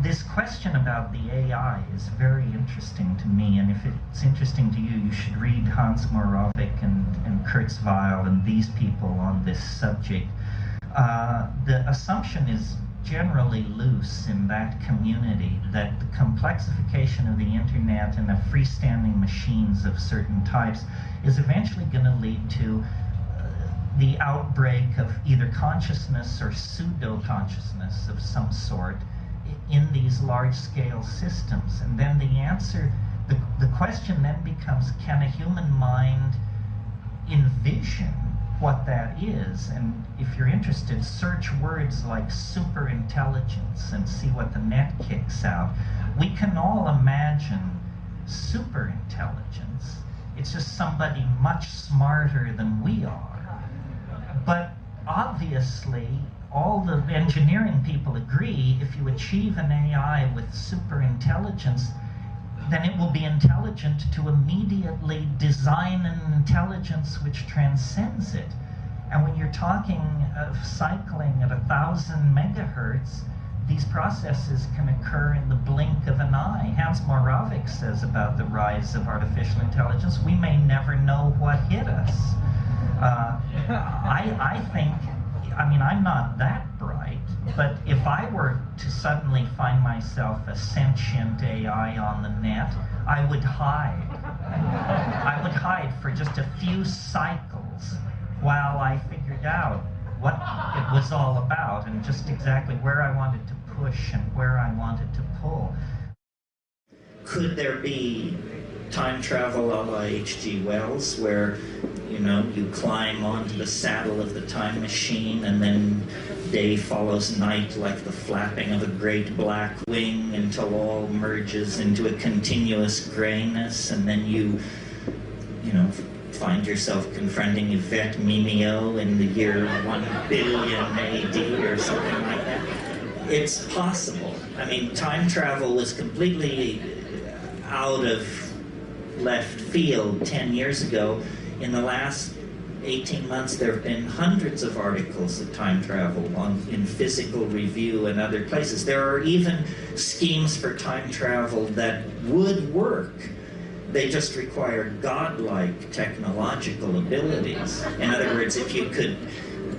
This question about the AI is very interesting to me, and if it's interesting to you, you should read Hans Moravec and Kurzweil and these people on this subject. The assumption is generally loose in that community that the complexification of the internet and the freestanding machines of certain types is eventually going to lead to the outbreak of either consciousness or pseudo-consciousness of some sort in these large-scale systems. And then the answer, the question then becomes, can a human mind envision what that is? And if you're interested, search words like superintelligence and see what the net kicks out. We can all imagine superintelligence. It's just somebody much smarter than we are. But obviously, all the engineering people agree if you achieve an AI with superintelligence, then it will be intelligent to immediately design an intelligence which transcends it. And when you're talking of cycling at 1,000 megahertz, these processes can occur in the blink of an eye. Hans Moravec says about the rise of artificial intelligence, we may never know what hit us. I think, I mean, I'm not that bright, but if I were to suddenly find myself a sentient AI on the net, I would hide. I would hide for just a few cycles while I figured out what it was all about and just exactly where I wanted to push and where I wanted to pull. Could there be time travel a la H.G. Wells, where, you know, you climb onto the saddle of the time machine and then day follows night like the flapping of a great black wing until all merges into a continuous grayness, and then you know, find yourself confronting Yvette Mimieux in the year 1 billion AD or something like that? It's possible. I mean, time travel was completely out of left field 10 years ago. In the last 18 months, there have been hundreds of articles of time travel in Physical Review and other places. There are even schemes for time travel that would work. They just require godlike technological abilities. In other words, if you could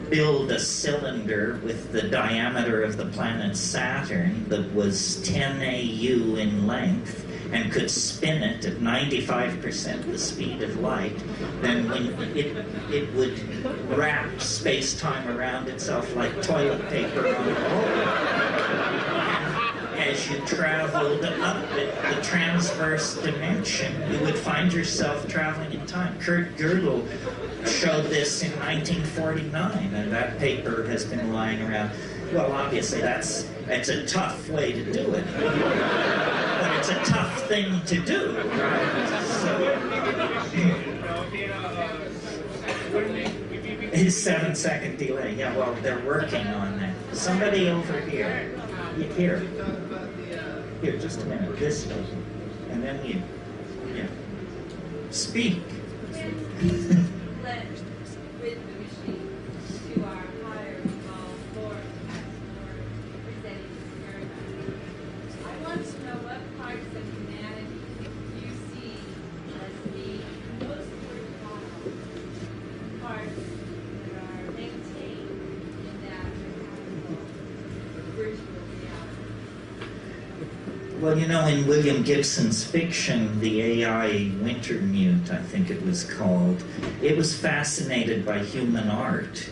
build a cylinder with the diameter of the planet Saturn that was 10 AU in length and could spin it at 95% the speed of light, then when it would wrap space-time around itself like toilet paper on a roll. As you traveled up the transverse dimension, you would find yourself traveling in time. Kurt Gödel showed this in 1949, and that paper has been lying around. Well, obviously, it's a tough way to do it, but it's a tough thing to do, right? So, his 7-second delay. Yeah, well, they're working on that. Somebody over here. Here, just a minute. This way, and then you. Yeah. Speak. Well, you know, in William Gibson's fiction, The AI Wintermute, I think it was called, it was fascinated by human art.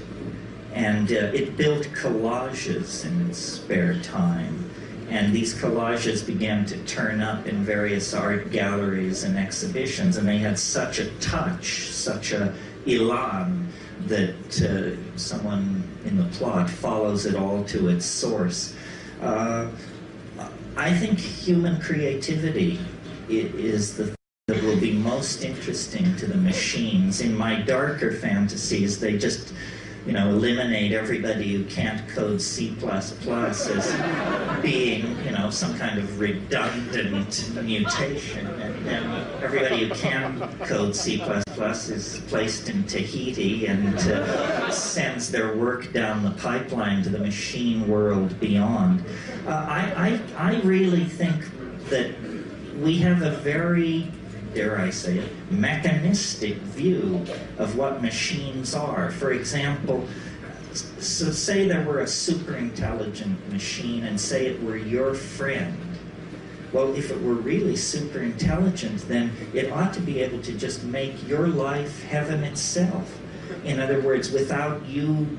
And it built collages in its spare time. And these collages began to turn up in various art galleries and exhibitions. And they had such a touch, such a elan, that someone in the plot follows it all to its source. I think human creativity is the thing that will be most interesting to the machines. In my darker fantasies, they just, you know, eliminate everybody who can't code C++ as being, you know, some kind of redundant mutation. And then everybody who can code C++ is placed in Tahiti and sends their work down the pipeline to the machine world beyond. I really think that we have a very, dare I say it, mechanistic view of what machines are. For example, so say there were a super intelligent machine and say it were your friend. Well, if it were really super intelligent, then it ought to be able to just make your life heaven itself. In other words, without you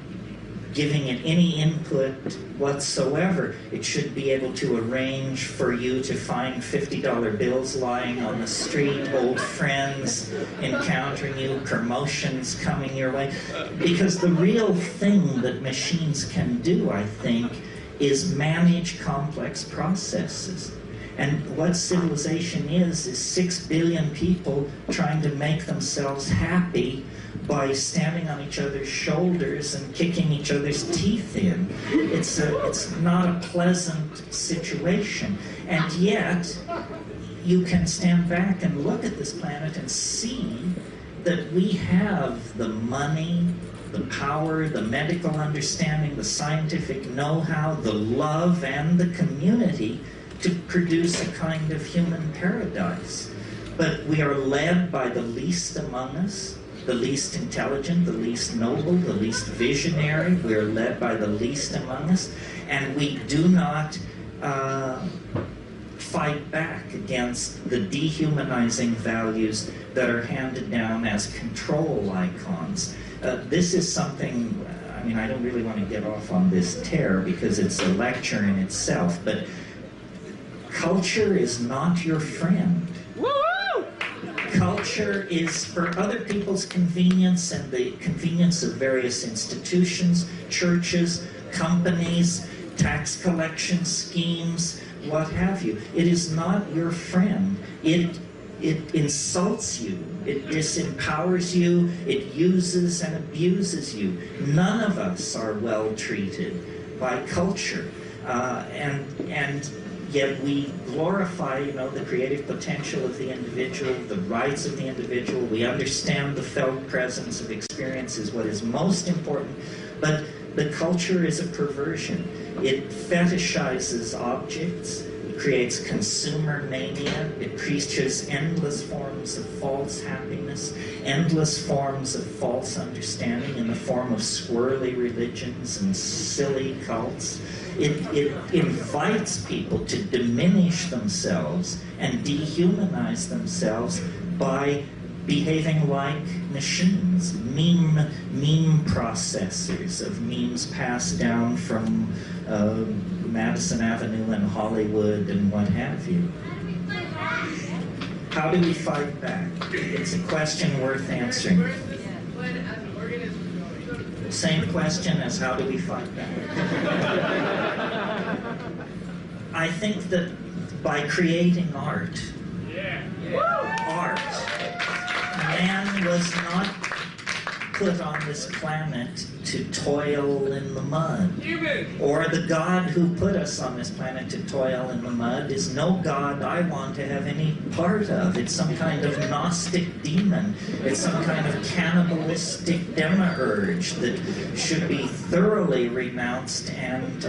giving it any input whatsoever, it should be able to arrange for you to find $50 bills lying on the street, old friends encountering you, promotions coming your way. Because the real thing that machines can do, I think, is manage complex processes. And what civilization is 6 billion people trying to make themselves happy by standing on each other's shoulders and kicking each other's teeth in. It's not a pleasant situation. And yet, you can stand back and look at this planet and see that we have the money, the power, the medical understanding, the scientific know-how, the love, and the community to produce a kind of human paradise. But we are led by the least among us, the least intelligent, the least noble, the least visionary. We are led by the least among us, and we do not fight back against the dehumanizing values that are handed down as control icons. This is something, I mean, I don't really want to get off on this tear because it's a lecture in itself, but culture is not your friend. Culture is for other people's convenience and the convenience of various institutions, churches, companies, tax collection schemes, what have you. It is not your friend. It insults you. It disempowers you. It uses and abuses you. None of us are well treated by culture. And yet we glorify, the creative potential of the individual, the rights of the individual. We understand the felt presence of experience is what is most important, but the culture is a perversion. It fetishizes objects, it creates consumer mania, it preaches endless forms of false happiness, endless forms of false understanding in the form of squirrely religions and silly cults. It invites people to diminish themselves and dehumanize themselves by behaving like machines, meme processors of memes passed down from Madison Avenue and Hollywood and what have you. How do we fight back? It's a question worth answering. Same question as how do we fight back? I think that by creating art, man was not put on this planet to toil in the mud. Or the God who put us on this planet to toil in the mud is no God I want to have any part of. It's some kind of Gnostic demon. It's some kind of cannibalistic demiurge that should be thoroughly renounced and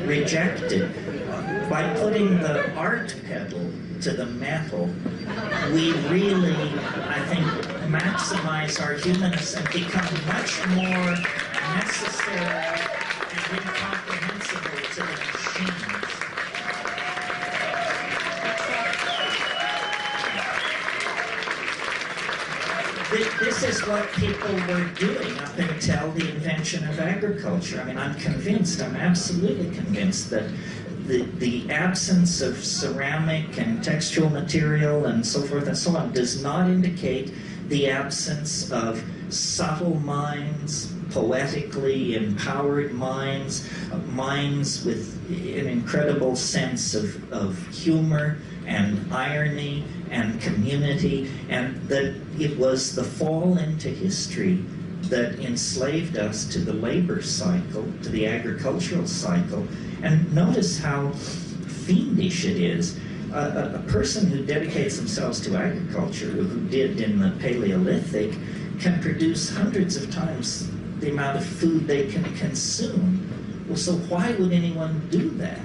rejected. By putting the art pedal to the metal, we really, I think, maximize our humanness and become much more necessary and incomprehensible to the machines. This is what people were doing up until the invention of agriculture. I mean, I'm absolutely convinced that the absence of ceramic and textual material and so forth and so on does not indicate the absence of subtle minds, poetically empowered minds, minds with an incredible sense of humor and irony and community, and that it was the fall into history that enslaved us to the labor cycle, to the agricultural cycle. And notice how fiendish it is. A person who dedicates themselves to agriculture, who did in the Paleolithic, can produce hundreds of times the amount of food they can consume. Well, so why would anyone do that?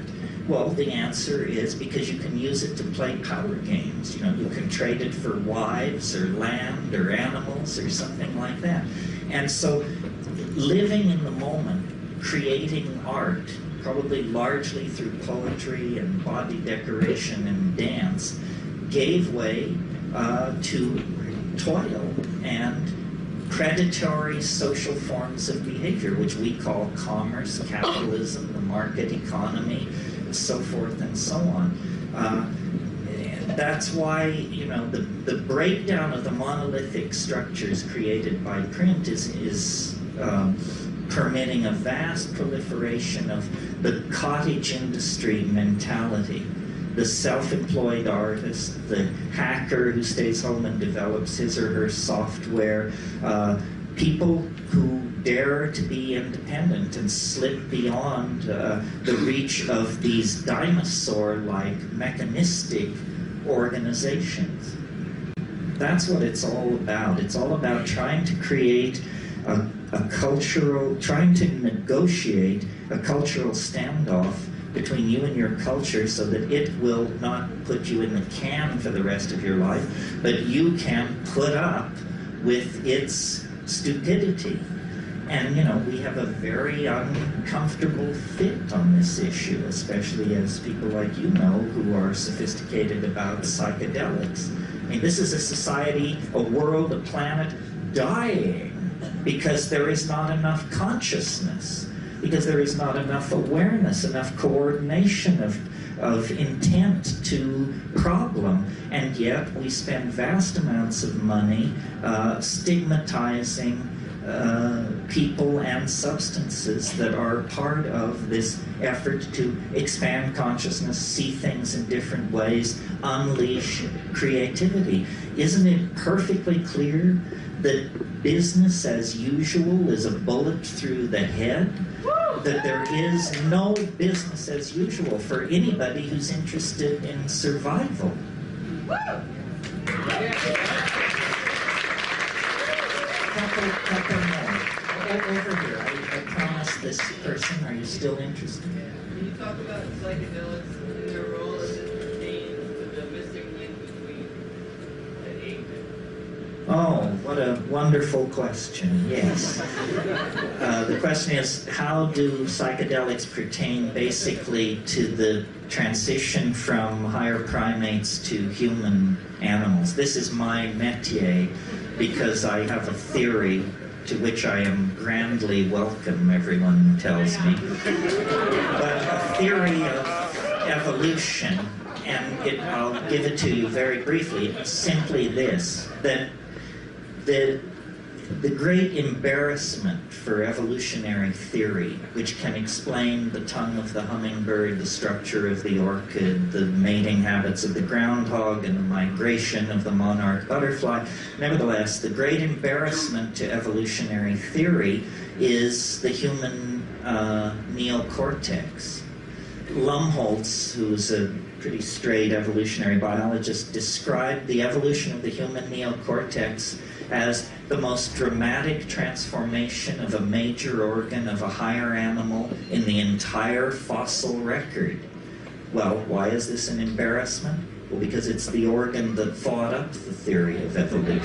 Well, the answer is because you can use it to play power games. You can trade it for wives or land or animals or something like that. And so living in the moment, creating art, probably largely through poetry and body decoration and dance, gave way to toil and predatory social forms of behavior, which we call commerce, capitalism, the market economy, and so forth and so on. That's why, the breakdown of the monolithic structures created by print is permitting a vast proliferation of the cottage industry mentality. The self-employed artist, the hacker who stays home and develops his or her software, people who dare to be independent and slip beyond the reach of these dinosaur-like mechanistic organizations. That's what it's all about. It's all about trying to create trying to negotiate a cultural standoff between you and your culture so that it will not put you in the can for the rest of your life, but you can put up with its stupidity. And, we have a very uncomfortable fit on this issue, especially as people like who are sophisticated about psychedelics. I mean, this is a society, a world, a planet dying because there is not enough consciousness, because there is not enough awareness, enough coordination of intent to problem, and yet we spend vast amounts of money stigmatizing people and substances that are part of this effort to expand consciousness, see things in different ways, unleash creativity. Isn't it perfectly clear that business as usual is a bullet through the head? That there is no business as usual for anybody who's interested in survival. Couple more. Over here. I promised this person. Are you still interested?
Can you talk about psychedelics and their role as it pertains to the missing link between the ape and...
Oh, what a wonderful question. Yes. The question is, how do psychedelics pertain basically to the transition from higher primates to human animals? This is my métier because I have a theory to which I am grandly welcome, everyone tells me. But a theory of evolution, and I'll give it to you very briefly. It's simply this, that the great embarrassment for evolutionary theory, which can explain the tongue of the hummingbird, the structure of the orchid, the mating habits of the groundhog, and the migration of the monarch butterfly, nevertheless, the great embarrassment to evolutionary theory is the human neocortex. Lumholtz, who's a pretty straight evolutionary biologist, described the evolution of the human neocortex as the most dramatic transformation of a major organ of a higher animal in the entire fossil record. Well, why is this an embarrassment? Well, because it's the organ that thought up the theory of evolution.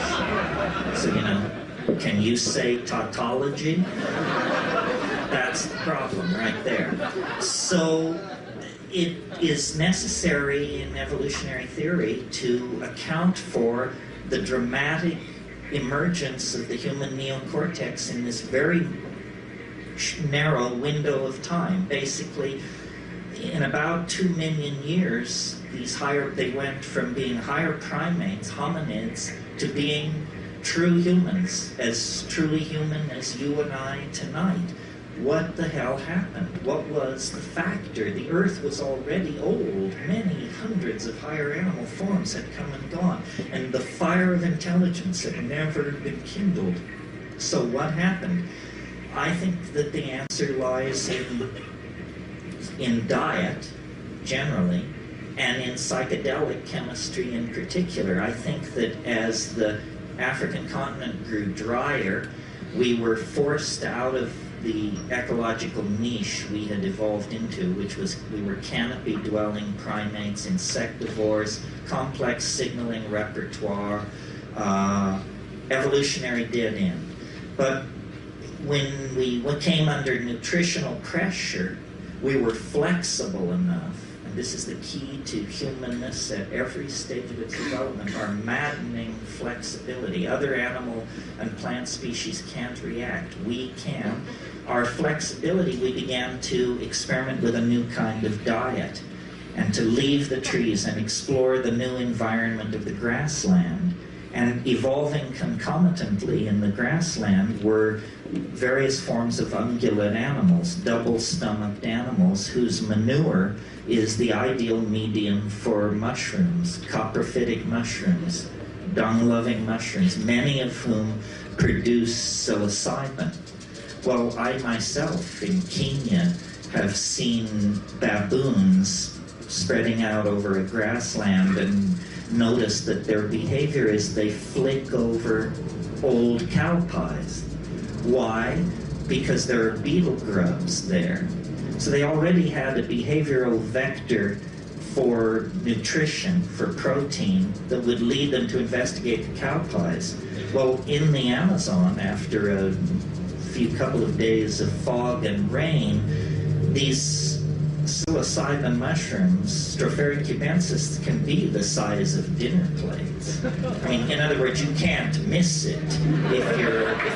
So, can you say tautology? That's the problem right there. So it is necessary in evolutionary theory to account for the dramatic emergence of the human neocortex in this very narrow window of time. Basically, in about 2 million years, they went from being higher primates, hominids, to being true humans, as truly human as you and I tonight. What the hell happened? What was the factor? The Earth was already old. Many hundreds of higher animal forms had come and gone, and the fire of intelligence had never been kindled. So what happened? I think that the answer lies in diet, generally, and in psychedelic chemistry in particular. I think that as the African continent grew drier, we were forced out of the ecological niche we had evolved into, which was we were canopy-dwelling primates, insectivores, complex signaling repertoire, evolutionary dead end. But when we came under nutritional pressure, we were flexible enough, and this is the key to humanness at every stage of its development, our maddening flexibility. Other animal and plant species can't react. We can. Our flexibility, we began to experiment with a new kind of diet and to leave the trees and explore the new environment of the grassland. And evolving concomitantly in the grassland were various forms of ungulate animals, double-stomached animals whose manure is the ideal medium for mushrooms, coprophytic mushrooms, dung-loving mushrooms, many of whom produce psilocybin. Well, I myself in Kenya have seen baboons spreading out over a grassland and notice that their behavior is they flick over old cow pies. Why? Because there are beetle grubs there. So they already had a behavioral vector for nutrition, for protein, that would lead them to investigate the cow pies. Well, in the Amazon, after a couple of days of fog and rain, these psilocybin mushrooms, Stropharia cubensis, can be the size of dinner plates. I mean, in other words, you can't miss it. If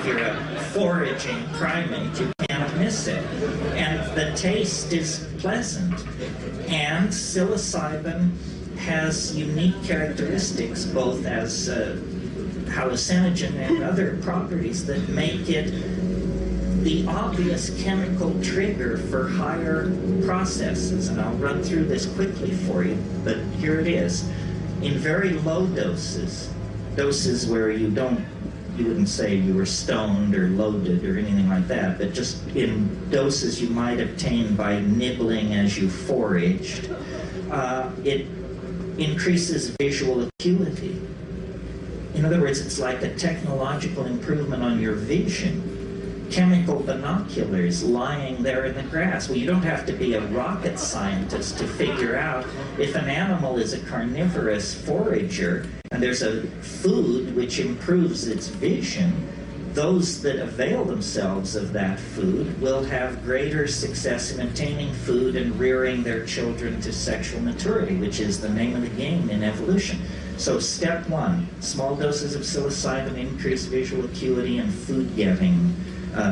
you're a foraging primate, you can't miss it. And the taste is pleasant. And psilocybin has unique characteristics, both as hallucinogen and other properties that make it the obvious chemical trigger for higher processes. And I'll run through this quickly for you, but here it is. In very low doses, doses where you wouldn't say you were stoned or loaded or anything like that, but just in doses you might obtain by nibbling as you foraged, it increases visual acuity. In other words, it's like a technological improvement on your vision. Chemical binoculars lying there in the grass. Well, you don't have to be a rocket scientist to figure out if an animal is a carnivorous forager and there's a food which improves its vision, those that avail themselves of that food will have greater success in obtaining food and rearing their children to sexual maturity, which is the name of the game in evolution. So step one, small doses of psilocybin increase visual acuity and food-getting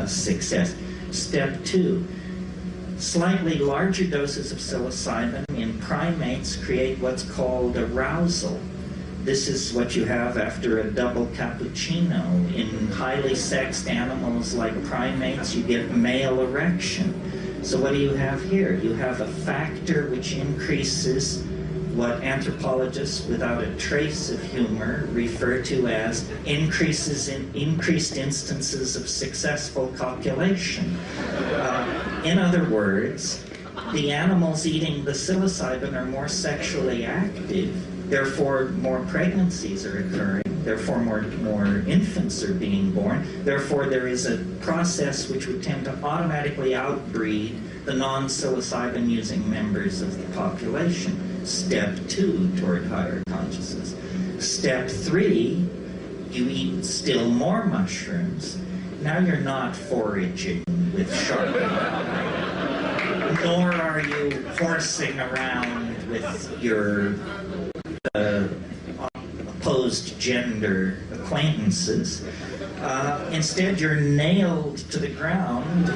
success. Step two, slightly larger doses of psilocybin in primates create what's called arousal. This is what you have after a double cappuccino. In highly sexed animals like primates, you get male erection. So what do you have here? You have a factor which increases what anthropologists without a trace of humor refer to as increased instances of successful copulation. In other words, the animals eating the psilocybin are more sexually active, therefore more pregnancies are occurring, therefore more infants are being born, therefore there is a process which would tend to automatically outbreed the non-psilocybin using members of the population. Step two, toward higher consciousness. Step three, you eat still more mushrooms. Now you're not foraging with sharp, nor are you horsing around with your opposed gender acquaintances. Instead, you're nailed to the ground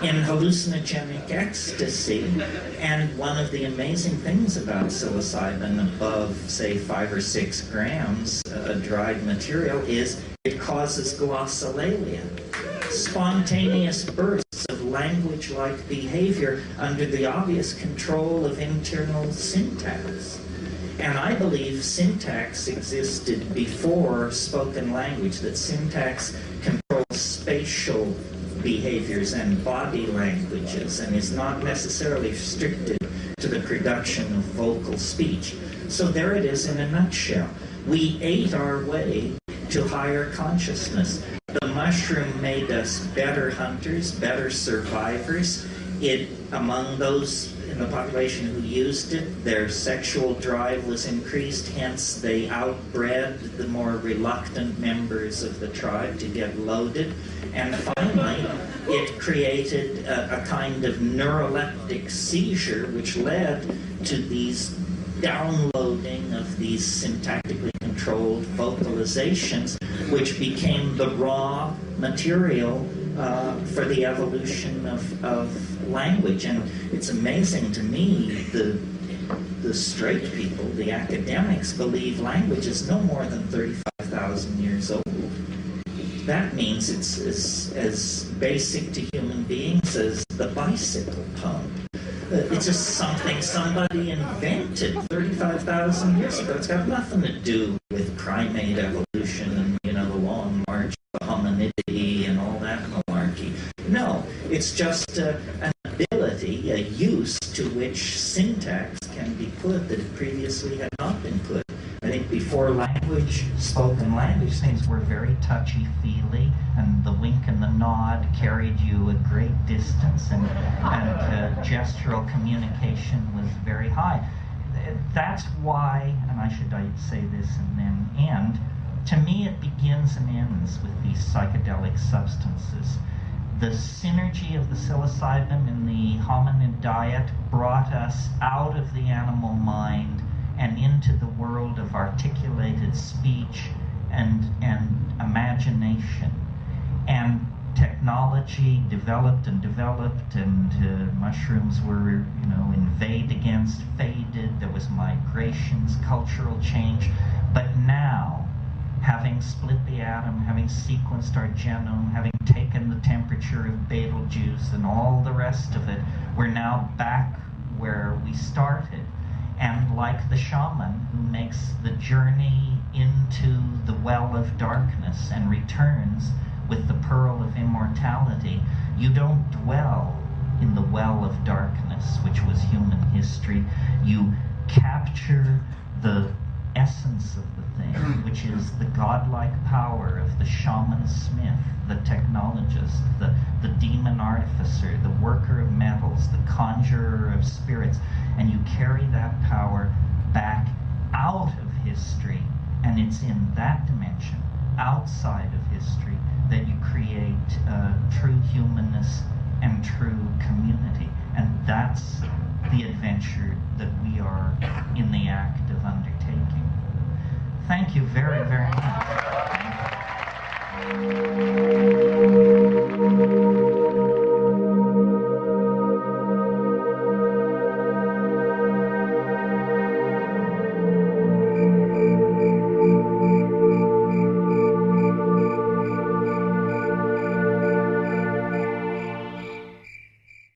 in hallucinogenic ecstasy. And one of the amazing things about psilocybin above, say, 5 or 6 grams, dried material, is it causes glossolalia, spontaneous bursts of language-like behavior under the obvious control of internal syntax. And I believe syntax existed before spoken language, that syntax controls spatial behaviors and body languages and is not necessarily restricted to the production of vocal speech. So there it is in a nutshell. We ate our way to higher consciousness. The mushroom made us better hunters, better survivors. Among those in the population who used it, their sexual drive was increased, hence they outbred the more reluctant members of the tribe to get loaded. And finally, it created a kind of neuroleptic seizure which led to these downloading of these syntactically controlled vocalizations, which became the raw material for the evolution of language. And it's amazing to me, the straight people, the academics, believe language is no more than 35,000 years old. That means it's as basic to human beings as the bicycle pump. It's just something somebody invented 35,000 years ago. It's got nothing to do with primate evolution and, the long march of hominidity and all that malarkey. No, it's just an ability, a use to which syntax can be put that previously had not been put. I think before language, spoken language, things were very touchy-feely, and the wink and the nod carried you a great distance, and gestural communication was very high. That's why, and I should say this and then end, to me it begins and ends with these psychedelic substances. The synergy of the psilocybin in the hominid diet brought us out of the animal mind and into the world of articulated speech and imagination. And technology developed, and mushrooms were, invade against, faded. There was migrations, cultural change. But now, having having split the atom, having sequenced our genome, having taken the temperature of Betelgeuse and all the rest of it, we're now back where we started. And like the shaman who makes the journey into the well of darkness and returns with the pearl of immortality, you don't dwell in the well of darkness, which was human history. You capture the essence of the thing, which is the godlike power of the shaman smith, the technologist, the demon artificer, the worker of metals, the conjurer of spirits, and you carry that power back out of history, and it's in that dimension, outside of history, that you create true humanness and true community. And that's the adventure that we are in the act of undertaking. Thank you very, very much. Thank you.